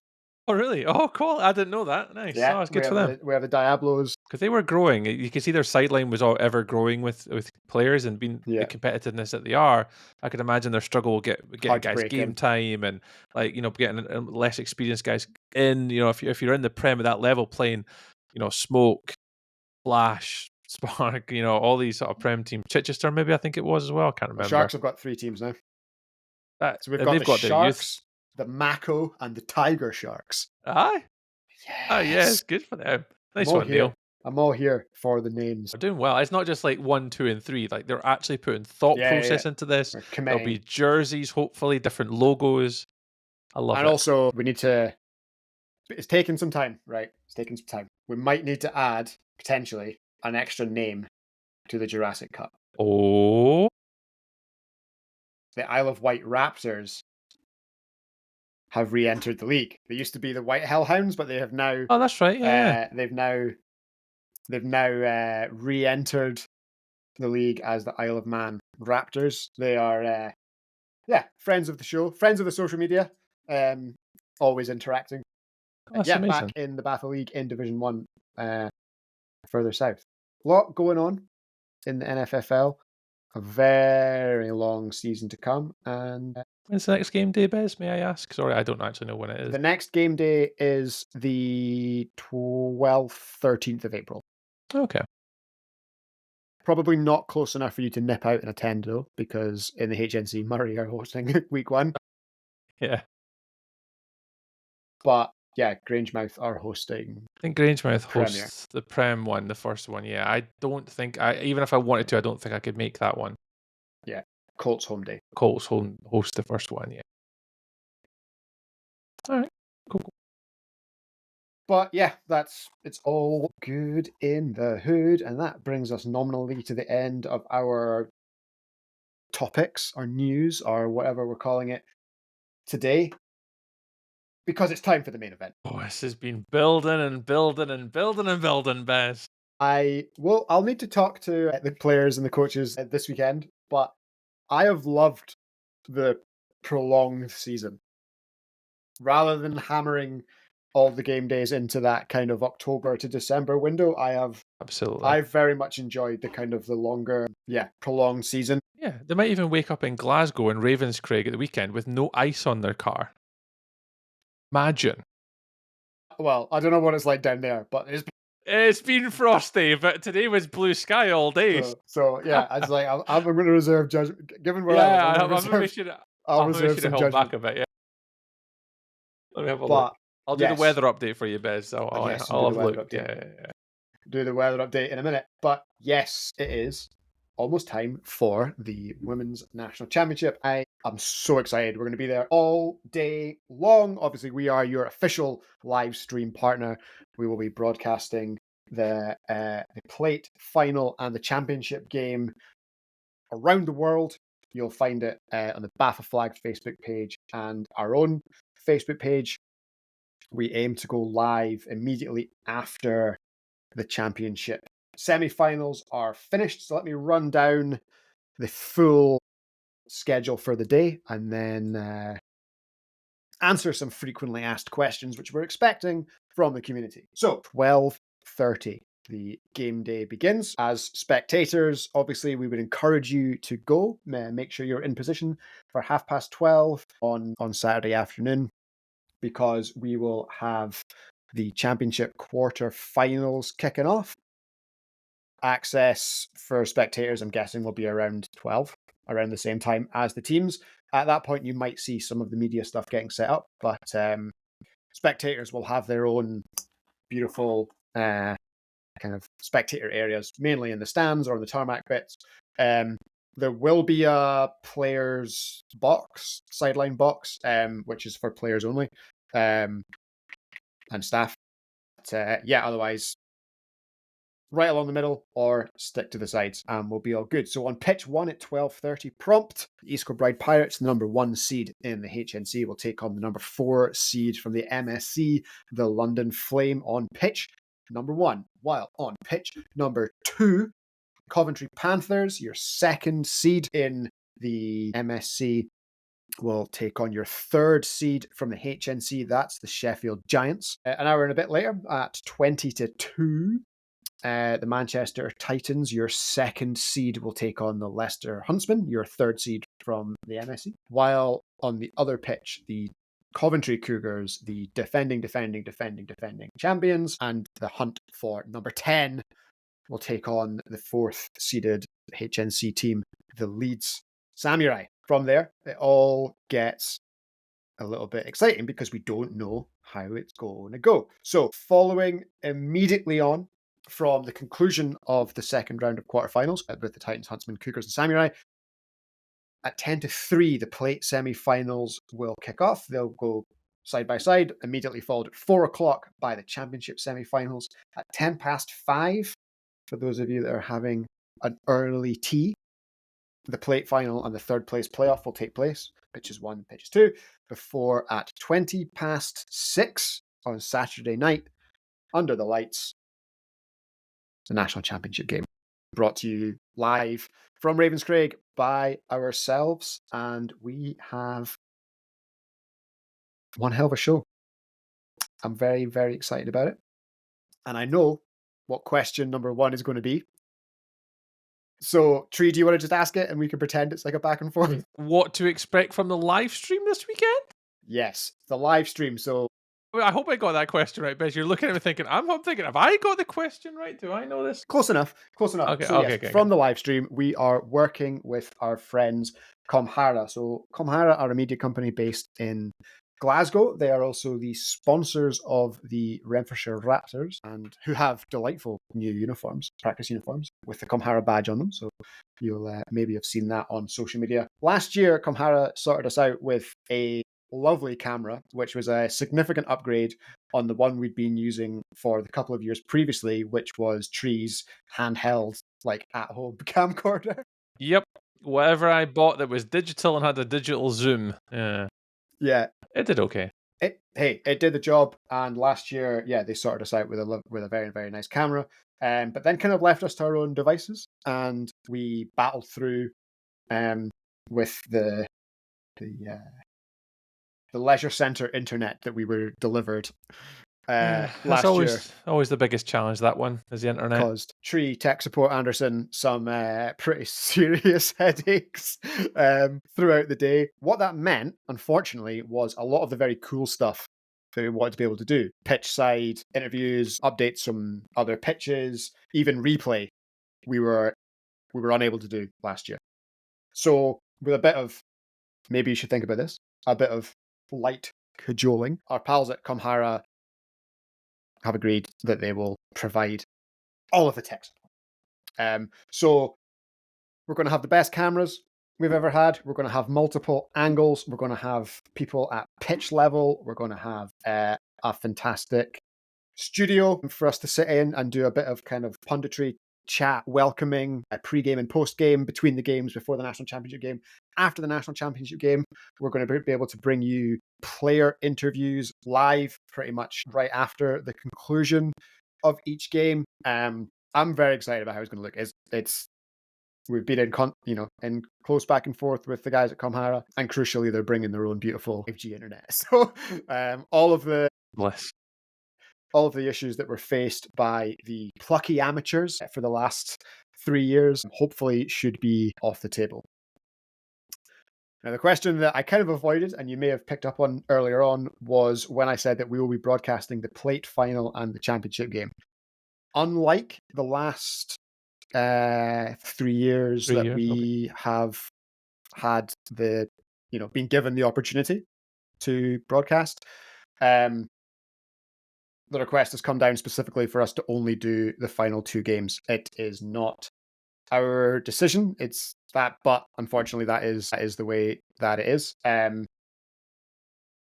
Oh, really? Oh, cool. I didn't know that. Nice. Yeah, it's good for them. We have the Diablos. Because they were growing. You can see their sideline was all ever growing with players and being the competitiveness that they are. I could imagine their struggle getting guys game time and getting less experienced guys in. If you're in the Prem at that level playing, Smoke, Flash, Spark, all these sort of Prem teams. Chichester, maybe I think it was as well. I can't remember. The Sharks have got 3 teams now. So we've got the Sharks, the Mako, and the Tiger Sharks. Aye. Yes. Oh, yeah, it's good for them. Nice one, Neil. I'm all here for the names. They're doing well. It's not just 1, 2, and 3. They're actually putting thought process into this. There'll be jerseys, hopefully, different logos. I love it. And also, we need to. It's taking some time, right? It's taking some time. We might need to add, potentially, an extra name to the Jurassic Cup. Oh. The Isle of Wight Raptors have re-entered the league. They used to be the White Hellhounds, but they have now. Oh, that's right. Yeah. They've now re-entered the league as the Isle of Man Raptors. They are, friends of the show, friends of the social media, always interacting. That's amazing. Back in the BAFA League in Division 1, further south. A lot going on in the NFFL. A very long season to come. And when's the next game day, Bez? May I ask? Sorry, I don't actually know when it is. The next game day is the 12th, 13th of April. Okay. Probably not close enough for you to nip out and attend, though, because in the HNC, Murray are hosting week 1. Yeah. But, Grangemouth are hosting. I think Grangemouth hosts the Prem one, the first one. Yeah, I don't think even if I wanted to, I don't think I could make that one. Yeah, Colts home day. Colts host the first one. Yeah. All right. Cool. But it's all good in the hood, and that brings us nominally to the end of our topics, our news, or whatever we're calling it today. Because it's time for the main event. Oh, this has been building and building and building and building, Bez. I'll need to talk to the players and the coaches this weekend, but I have loved the prolonged season. Rather than hammering all the game days into that kind of October to December window, I've very much enjoyed the kind of the longer, prolonged season. Yeah, they might even wake up in Glasgow and Ravenscraig at the weekend with no ice on their car. Imagine. Well, I don't know what it's like down there, but it's been frosty, but today was blue sky all day. So I was like, I'm going to reserve judgment. Given where I'll reserve some judgment. Back a bit. Yeah. Let me have a look. I'll do the weather update for you, Bez. I'll have a look. Yeah. Do the weather update in a minute. But yes, it is almost time for the Women's National Championship. I am so excited. We're going to be there all day long. Obviously, we are your official live stream partner. We will be broadcasting the plate final and the championship game around the world. You'll find it on the BAFA Flag Facebook page and our own Facebook page. We aim to go live immediately after the championship. Semi-finals are finished, so let me run down the full schedule for the day and then answer some frequently asked questions which we're expecting from the community. So 12:30. The game day begins. As spectators, obviously, we would encourage you to go. Make sure you're in position for 12:30 on Saturday afternoon, because we will have the championship quarter-finals kicking off. Access for spectators, I'm guessing, will be around 12, around the same time as the teams. At that point, you might see some of the media stuff getting set up, but spectators will have their own beautiful kind of spectator areas, mainly in the stands or in the tarmac bits. There will be a players box, sideline box, which is for players only, and staff. But, otherwise, right along the middle or stick to the sides and we'll be all good. So on pitch 1 at 12:30 prompt, the East Kilbride Pirates, the number 1 seed in the HNC, will take on the number 4 seed from the MSC, the London Flame, on pitch number 1. While on pitch number 2, Coventry Panthers, your 2nd seed in the MSC, will take on your 3rd seed from the HNC. That's the Sheffield Giants. An hour and a bit later, at 20:02, the Manchester Titans, your 2nd seed, will take on the Leicester Huntsmen, your 3rd seed from the MSC. While on the other pitch, the Coventry Cougars, the defending champions, and the hunt for number 10, will take on the 4th seeded HNC team, the Leeds Samurai. From there, it all gets a little bit exciting because we don't know how it's going to go. So following immediately on from the conclusion of the 2nd round of quarterfinals with the Titans, Huntsmen, Cougars, and Samurai, at 10:03, the plate semi-finals will kick off. They'll go side by side, immediately followed at 4 o'clock by the championship semi-finals. At 5:10, for those of you that are having an early tea, the plate final and the 3rd place playoff will take place, pitches 1, pitches 2, before at 6:20 on Saturday night, under the lights, the National Championship game. Brought to you live from Ravenscraig by ourselves, and we have one hell of a show. I'm very, very excited about it, and I know what question number 1 is going to be. So, Tree, do you want to just ask it and we can pretend it's like a back and forth? What to expect from the live stream this weekend? Yes, the live stream. So, I hope I got that question right, Bez. You're looking at me thinking, I'm thinking, have I got the question right? Do I know this? Close enough. Okay, So, okay. from the live stream, we are working with our friends Comhara. So, Comhara are a media company based in Glasgow. They are also the sponsors of the Renfrewshire Raptors, and who have delightful new uniforms, practice uniforms, with the Comhara badge on them. So you'll maybe have seen that on social media. Last year, Comhara sorted us out with a lovely camera, which was a significant upgrade on the one we'd been using for the couple of years previously, which was Tree's handheld, like at-home camcorder. Yep. Whatever I bought that was digital and had a digital zoom. Yeah. It did okay. It did the job. And last year, they sorted us out with a very, very nice camera. But then kind of left us to our own devices, and we battled through with the leisure centre internet that we were delivered last year. Always the biggest challenge, that one, is the internet. Caused Tree Tech Support Anderson some pretty serious headaches throughout the day. What that meant, unfortunately, was a lot of the very cool stuff that we wanted to be able to do. Pitch side interviews, updates from other pitches, even replay, we were unable to do last year. So with a bit of, maybe you should think about this, a bit of light cajoling, our pals at Comhara have agreed that they will provide all of the tech support. So We're going to have the best cameras we've ever had. We're going to have multiple angles. We're going to have people at pitch level. We're going to have a fantastic studio for us to sit in and do a bit of kind of punditry chat, welcoming a pre-game and post-game, between the games, before the national championship game, after the national championship game. We're going to be able to bring you player interviews live pretty much right after the conclusion of each game. I'm very excited about how it's going to look. It's we've been in close back and forth with the guys at Comhara, and crucially, they're bringing their own beautiful 5G internet. So all of the issues that were faced by the plucky amateurs for the last 3 years hopefully should be off the table. Now, the question that I kind of avoided, and you may have picked up on earlier on, was when I said that we will be broadcasting the plate final and the championship game. Unlike the last 3 years we have had been given the opportunity to broadcast, the request has come down specifically for us to only do the final 2 games. It is not our decision. It's that, but unfortunately, that is the way that it is. And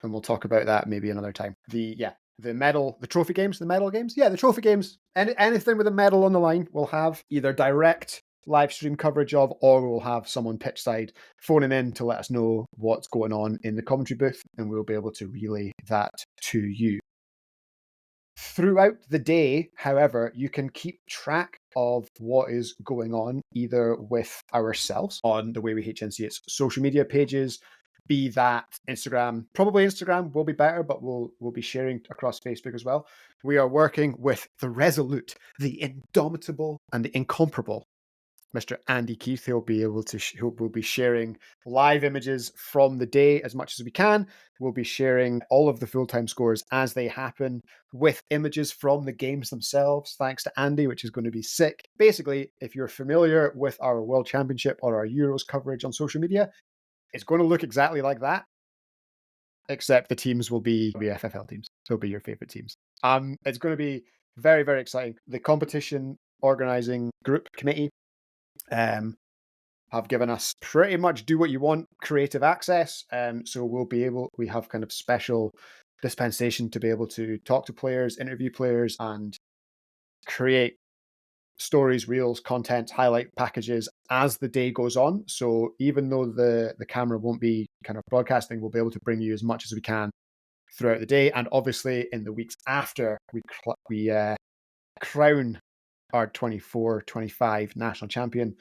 we'll talk about that maybe another time. The trophy games, the medal games. Yeah, the trophy games. Anything with a medal on the line, we'll have either direct live stream coverage of, or we'll have someone pitch side phoning in to let us know what's going on in the commentary booth, and we'll be able to relay that to you. Throughout the day, however, you can keep track of what is going on either with ourselves on the Way We HNC its social media pages, be that Instagram. Probably Instagram will be better, but we'll be sharing across Facebook as well. We are working with the resolute, the indomitable, and the incomparable Mr. Andy Keith. He'll be sharing live images from the day as much as we can. We'll be sharing all of the full-time scores as they happen, with images from the games themselves, thanks to Andy, which is going to be sick. Basically, if you're familiar with our World Championship or our Euros coverage on social media, it's going to look exactly like that, except the teams will be WFFL teams. They'll be your favorite teams. It's going to be very, very exciting. The competition organizing group committee have given us pretty much do what you want creative access. So we have kind of special dispensation to be able to talk to players, interview players, and create stories, reels, content, highlight packages as the day goes on. So even though the camera won't be kind of broadcasting, we'll be able to bring you as much as we can throughout the day. And obviously in the weeks after we crown our 24-25 national champion,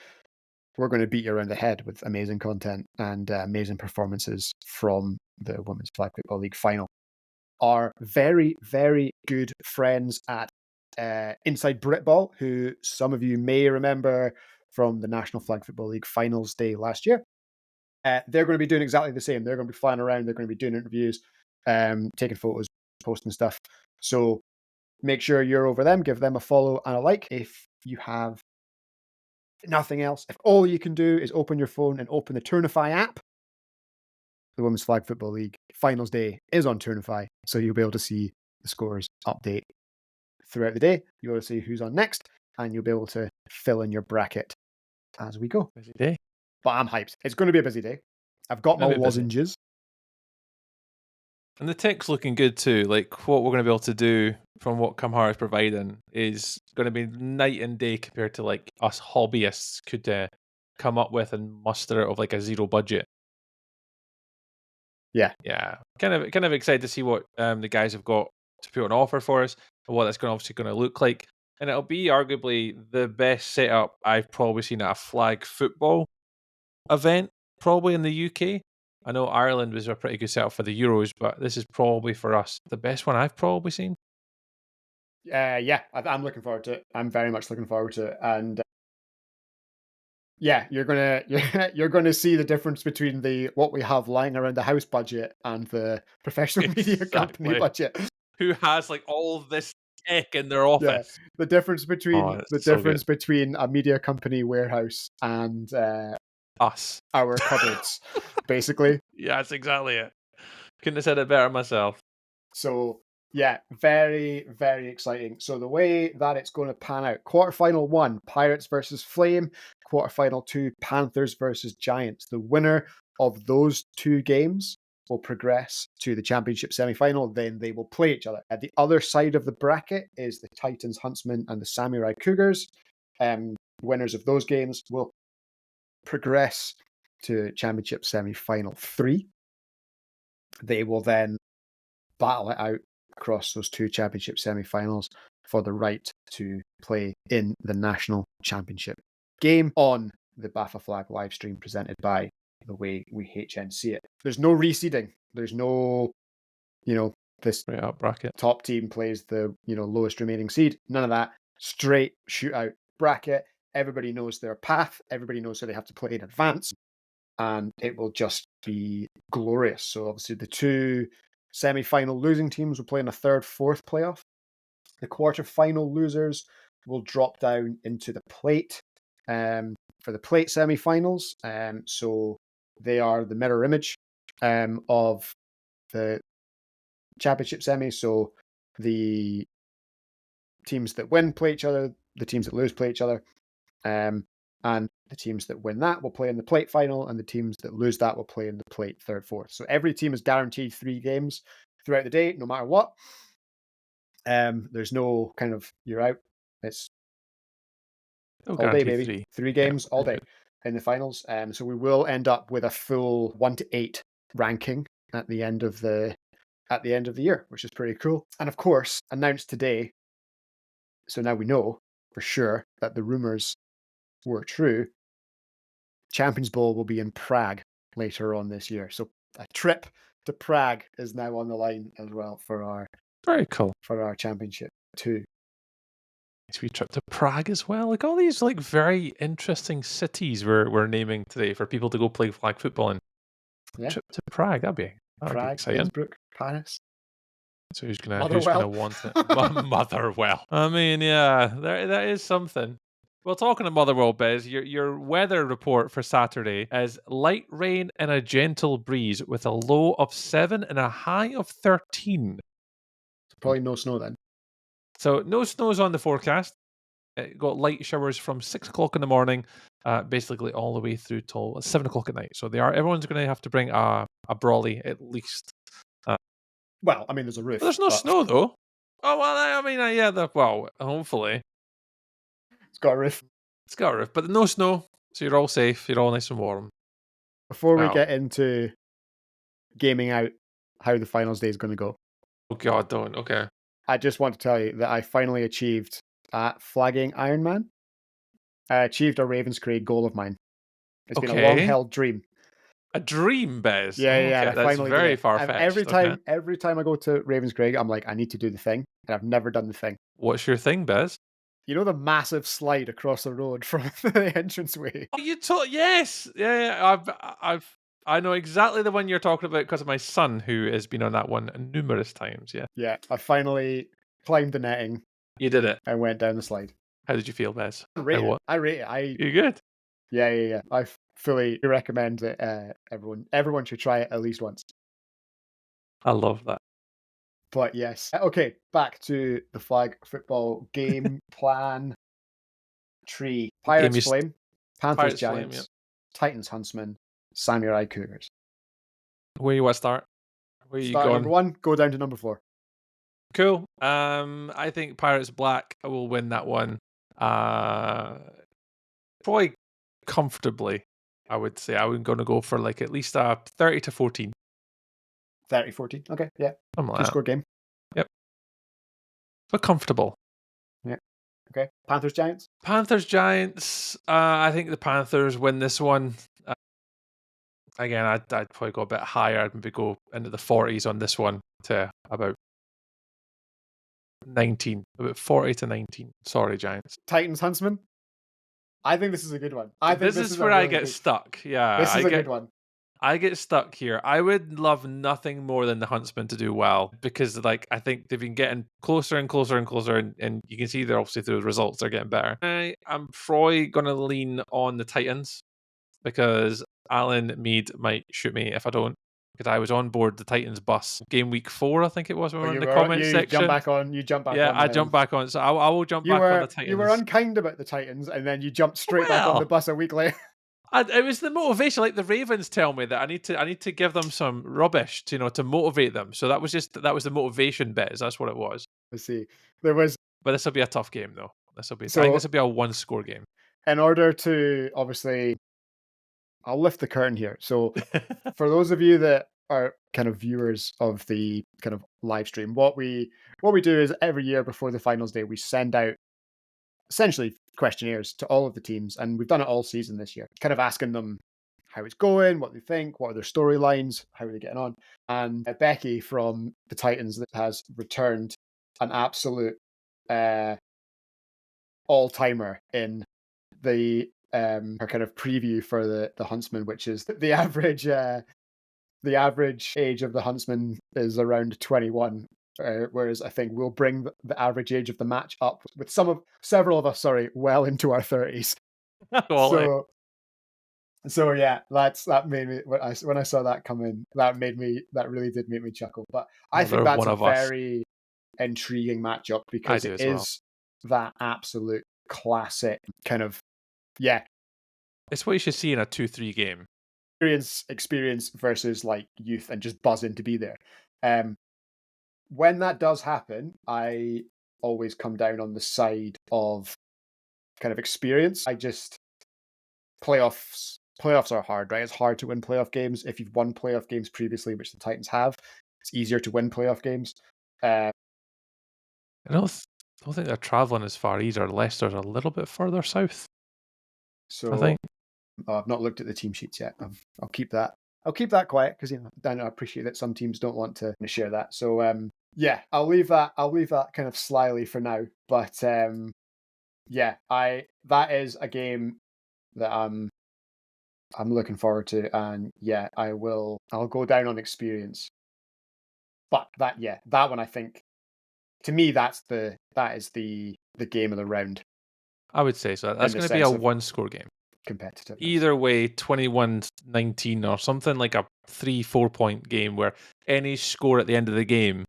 we're going to beat you around the head with amazing content and amazing performances from the Women's Flag Football League final. Our very, very good friends at Inside Britball, who some of you may remember from the National Flag Football League finals day last year, they're going to be doing exactly the same. They're going to be flying around. They're going to be doing interviews, taking photos, posting stuff. So make sure you're over them. Give them a follow and a like. If you have nothing else, if all you can do is open your phone and open the Turnify app, the Women's Flag Football League finals day is on Turnify, so you'll be able to see the scores update throughout the day. You'll be able to see who's on next, and you'll be able to fill in your bracket as we go. Busy day. But I'm hyped. It's going to be a busy day. I've got my lozenges. And the tech's looking good too. Like, what we're going to be able to do from what Kamhara is providing is going to be night and day compared to like us hobbyists could come up with and muster out of like a zero budget. Yeah. Kind of excited to see what the guys have got to put on offer for us and what that's going to look like. And it'll be arguably the best setup I've probably seen at a flag football event, probably in the UK. I know Ireland was a pretty good setup for the Euros, but this is probably for us the best one I've probably seen. I'm looking forward to it. I'm very much looking forward to it, and you're gonna see the difference between what we have lying around the house budget and the professional media company budget. Who has like all of this tech in their office? Yeah, the difference between a media company warehouse and us, our cupboards, basically. Yeah, that's exactly it. Couldn't have said it better myself. So Yeah, very, very exciting. So the way that it's going to pan out, quarterfinal 1, Pirates versus Flame. Quarterfinal 2, Panthers versus Giants. The winner of those 2 games will progress to the championship semi-final. Then they will play each other. At the other side of the bracket is the Titans Huntsmen and the Samurai Cougars. Winners of those games will progress to championship semi-final 3. They will then battle it out across those 2 championship semi-finals for the right to play in the national championship game on the BAFA Flag live stream presented by the way we HN see it. There's no reseeding. There's no, this bracket. Top team plays the, lowest remaining seed. None of that. Straight shootout bracket. Everybody knows their path. Everybody knows how they have to play in advance. And it will just be glorious. So obviously the 2 semi-final losing teams will play in a 3rd, 4th playoff. The quarter-final losers will drop down into the plate for the plate semi-finals. So they are the mirror image of the championship semi. So the teams that win play each other, the teams that lose play each other. And the teams that win that will play in the plate final, and the teams that lose that will play in the plate 3rd, 4th. So every team is guaranteed 3 games throughout the day, no matter what. There's no kind of you're out. It's all day, baby. 3 games all day in the finals. So we will end up with a full 1 to 8 ranking at the end of the year, which is pretty cool. And of course, announced today. So now we know for sure that the rumors were true. Champions Bowl will be in Prague later on this year. So a trip to Prague is now on the line as well for our very cool for our championship too. Sweet trip to Prague as well. Like all these very interesting cities we're naming today for people to go play flag football in. Yeah. Trip to Prague, that'd be exciting. Innsbruck, Paris. So who's gonna want it? Motherwell. I mean, yeah, that is something. Well, talking of Motherwell, Bez, your weather report for Saturday is light rain and a gentle breeze with a low of 7 and a high of 13. Probably no snow then. So no snow's on the forecast. It got light showers from 6 o'clock in the morning, basically all the way through till 7 o'clock at night. So everyone's going to have to bring a brolly at least. Well, I mean, there's a roof. There's no snow though. Oh well, I mean, yeah. Hopefully. It's got a roof. It's got a roof, but no snow, so you're all safe. You're all nice and warm. Before we get into gaming out how the finals day is going to go. Oh God, don't. Okay. I just want to tell you that I finally achieved flagging Ironman. I achieved a Ravenscraig goal of mine. It's been a long-held dream. A dream, Bez? Yeah. That's finally very far-fetched. Every time I go to Ravenscraig, I'm like, I need to do the thing, and I've never done the thing. What's your thing, Bez? You know the massive slide across the road from the entranceway? Oh, yes! Yeah, I know exactly the one you're talking about because of my son, who has been on that one numerous times, yeah. Yeah, I finally climbed the netting. You did it. And went down the slide. How did you feel, Bez? I rate it. You good? Yeah. I fully recommend that everyone should try it at least once. I love that. But yes. Okay, back to the flag football game plan tree. Pirates Flame, Panthers Giants, Flame, Titans Huntsmen, Samurai Cougars. Where you want to start? Where you going? Number 1, go down to number 4. Cool. I think Pirates Black will win that one. Probably comfortably, I would say. I'm going to go for at least a 30-14. 30-14. Okay, yeah. Two-score game. Yep. But comfortable. Yeah. Okay. Panthers Giants. I think the Panthers win this one. Again, I'd probably go a bit higher. I'd maybe go into the 40s on this one to about 19. About 40 to 19. Sorry, Giants. Titans Huntsmen. I think this is a good one. This is where I get stuck. Yeah. This is a good one. I get stuck here. I would love nothing more than the Huntsmen to do well because, I think they've been getting closer and closer and closer, and you can see they're obviously through the results they're getting better. I'm probably going to lean on the Titans because Alan Mead might shoot me if I don't. because I was on board the Titans bus game week 4, I think it was, when we were in the You comments section. jump back on. Yeah, I jumped back on. So I will jump back on the Titans. You were unkind about the Titans, and then you jumped straight back on the bus a week later. It was the motivation, like the Ravens tell me that I need to give them some rubbish to, to motivate them. So that was the motivation bit. That's what it was. I see. But this will be a tough game though. I think this will be a 1-score game. In order to, obviously, I'll lift the curtain here. So for those of you that are kind of viewers of the kind of live stream, what we do is every year before the finals day, we send out essentially questionnaires to all of the teams, and we've done it all season this year, kind of asking them how it's going, what they think, what are their storylines, how are they getting on. And Becky from the Titans that has returned an absolute all-timer in the her kind of preview for the Huntsman, which is the average age of the Huntsman is around 21. Whereas I think we'll bring the average age of the match up with several of us, well into our 30s. So yeah, that made me, when I saw that come in, that really did make me chuckle. But I think that's a very intriguing matchup, because it is that absolute classic kind of, it's what you should see in a 2-3 game. Experience versus like youth and just buzzing to be there. When that does happen, I always come down on the side of kind of experience. Playoffs are hard, right? It's hard to win playoff games. If you've won playoff games previously, which the Titans have, it's easier to win playoff games. I don't think they're traveling as far either. Leicester's a little bit further south. So I think. I've not looked at the team sheets yet. I'll keep that quiet, because I appreciate that some teams don't want to share that. So I'll leave that kind of slyly for now. But that is a game that I'm looking forward to, and I'll go down on experience. But that one, I think, to me, that is the game of the round. I would say so. That's going to be a 1-score game. Competitive. Either way, 21-19 or something like a 3-4 point game where any score at the end of the game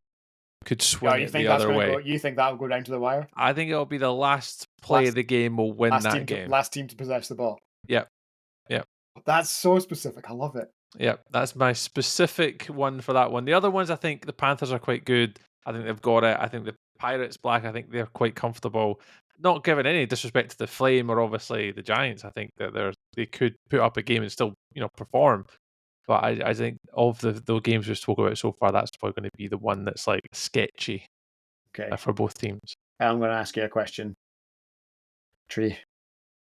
could swing it the other way. You think that will go down to the wire? I think it'll be the last play of the game will win that game. Last team to possess the ball. Yep. That's so specific. I love it. Yep, that's my specific one for that one. The other ones, I think the Panthers are quite good. I think they've got it. I think the Pirates, Black, I think they're quite comfortable. Not giving any disrespect to the Flame or obviously the Giants. I think that they could put up a game and still, perform. But I think of the games we spoke about so far, that's probably going to be the one that's like sketchy. Okay. For both teams. I'm going to ask you a question, Tree,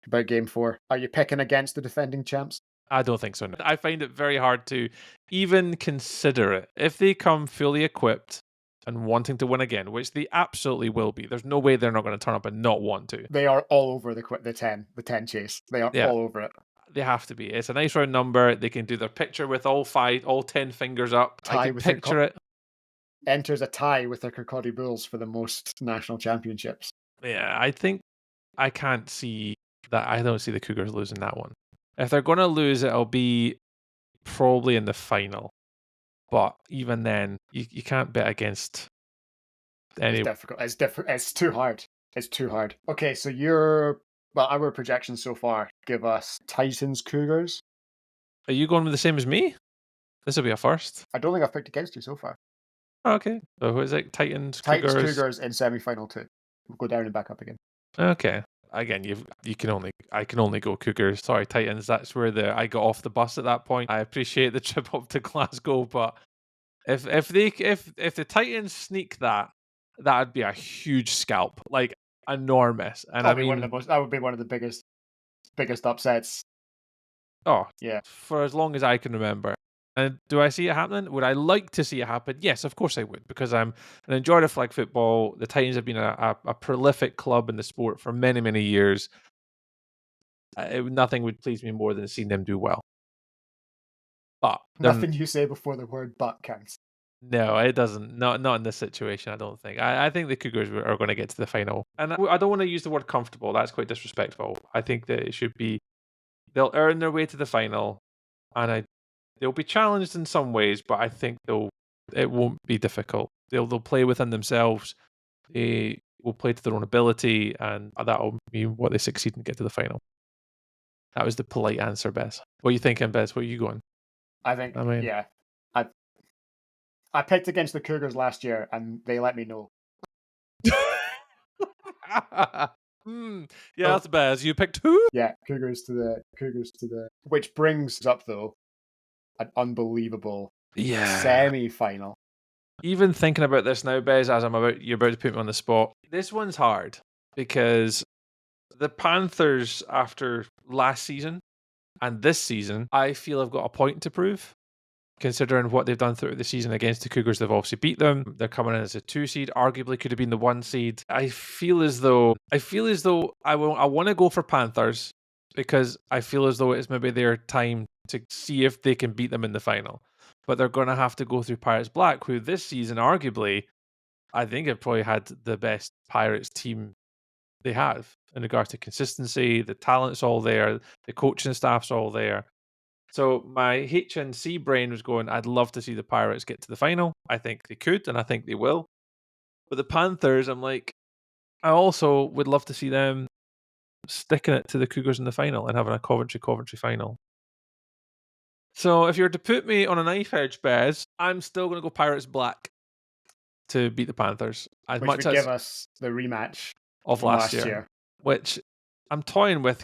about Game 4. Are you picking against the defending champs? I don't think so. No. I find it very hard to even consider it. If they come fully equipped and wanting to win again, which they absolutely will be, there's no way they're not going to turn up and not want to. They are all over the 10 chase. They are all over it. They have to be. It's a nice round number. They can do their picture with all 10 fingers up. I can picture it. Enters a tie with the Kirkcaldy Bulls for the most national championships. Yeah, I think I can't see that. I don't see the Cougars losing that one. If they're going to lose, it'll be probably in the final. But even then, you can't bet against any. It's difficult. It's too hard. It's too hard. Okay, so our projections so far give us Titans Cougars. Are you going with the same as me? This will be a first. I don't think I've picked against you so far. Okay. So who is it? Titans Cougars in semi-final 2. We'll go down and back up again. Okay. Again, I can only go Cougars. Sorry, Titans. That's where I got off the bus at that point. I appreciate the trip up to Glasgow, but if the Titans sneak that would be a huge scalp, like enormous. And that would be one of the biggest upsets. Oh yeah, for as long as I can remember. And do I see it happening? Would I like to see it happen? Yes, of course I would, because I'm an enjoyer of flag football. The Titans have been a prolific club in the sport for many, many years. Nothing would please me more than seeing them do well. But nothing you say before the word "but" counts. No, it doesn't. Not in this situation, I don't think. I think the Cougars are going to get to the final. And I don't want to use the word comfortable. That's quite disrespectful. I think that it should be, they'll earn their way to the final. And They'll be challenged in some ways, but I think it won't be difficult. They'll play within themselves. They will play to their own ability, and that'll mean what they succeed and get to the final. That was the polite answer, Bez. What are you thinking, Bez? Where are you going? I think, yeah. I picked against the Cougars last year, and they let me know. Yeah, that's Bez. You picked who? Yeah, Cougars to the. Which brings up though an unbelievable semi-final. Even thinking about this now, Bez, as you're about to put me on the spot. This one's hard because the Panthers, after last season and this season, I feel have got a point to prove. Considering what they've done throughout the season against the Cougars, they've obviously beat them. They're coming in as a 2 seed, arguably could have been the 1 seed. I feel as though I want to go for Panthers because I feel as though it's maybe their time to see if they can beat them in the final. But they're going to have to go through Pirates Black, who this season, arguably, I think have probably had the best Pirates team they have in regards to consistency. The talent's all there. The coaching staff's all there. So my HNC brain was going, I'd love to see the Pirates get to the final. I think they could, and I think they will. But the Panthers, I'm like, I also would love to see them sticking it to the Cougars in the final and having a Coventry final. So if you were to put me on a knife edge, Bez, I'm still going to go Pirates Black to beat the Panthers. Which would give us the rematch of last year. Which I'm toying with.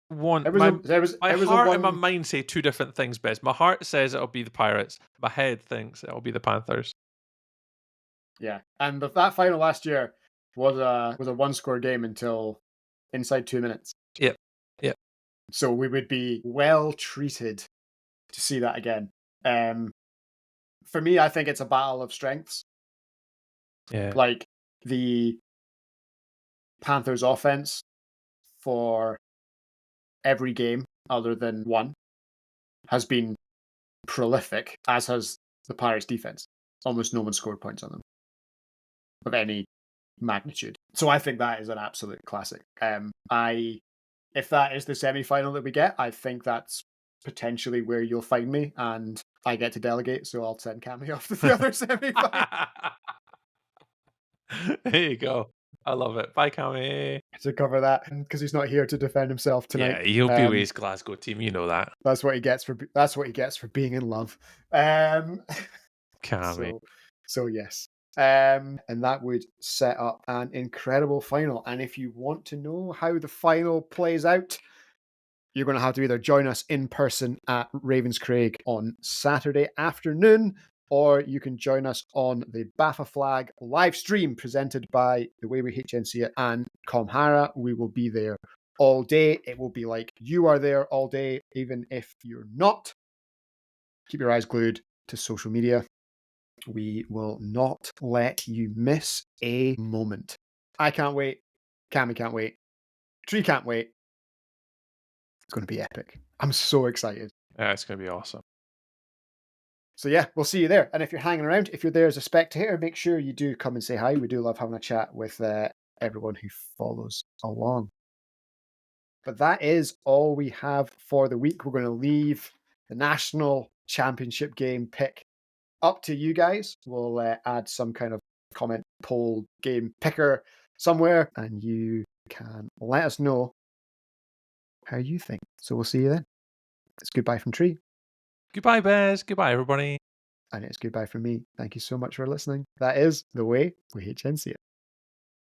My heart and my mind say two different things, Bez. My heart says it'll be the Pirates. My head thinks it'll be the Panthers. Yeah, and that final last year was a 1-score game until inside 2 minutes. Yep. So we would be well treated to see that again. For me, I think it's a battle of strengths. Yeah. Like the Panthers' offense for every game other than one has been prolific, as has the Pirates' defense. Almost no one scored points on them of any magnitude. So I think that is an absolute classic. If that is the semi-final that we get, I think that's potentially where you'll find me, and I get to delegate, so I'll send Cammy off to the other semi-final. There you go. I love it. Bye, Cammy. To cover that, because he's not here to defend himself tonight. Yeah, he'll be with his Glasgow team. You know that. That's what he gets for being in love. Cammy. So yes. And that would set up an incredible final. And if you want to know how the final plays out, you're going to have to either join us in person at Ravenscraig on Saturday afternoon, or you can join us on the BAFA Flag live stream presented by The Way We HNC It and Comhara. We will be there all day. It will be like you are there all day, even if you're not. Keep your eyes glued to social media. We will not let you miss a moment. I can't wait. Cammy can't wait. Tree can't wait. It's going to be epic. I'm so excited. Yeah, it's going to be awesome. So yeah, we'll see you there. And if you're hanging around, if you're there as a spectator, make sure you do come and say hi. We do love having a chat with everyone who follows along. But that is all we have for the week. We're going to leave the National Championship game pick up to you guys. We'll add some kind of comment poll game picker somewhere, and you can let us know how you think. So we'll see you then. It's goodbye from Tree. Goodbye, Bez. Goodbye, everybody. And it's goodbye from me. Thank you so much for listening. That is The Way We HNC It.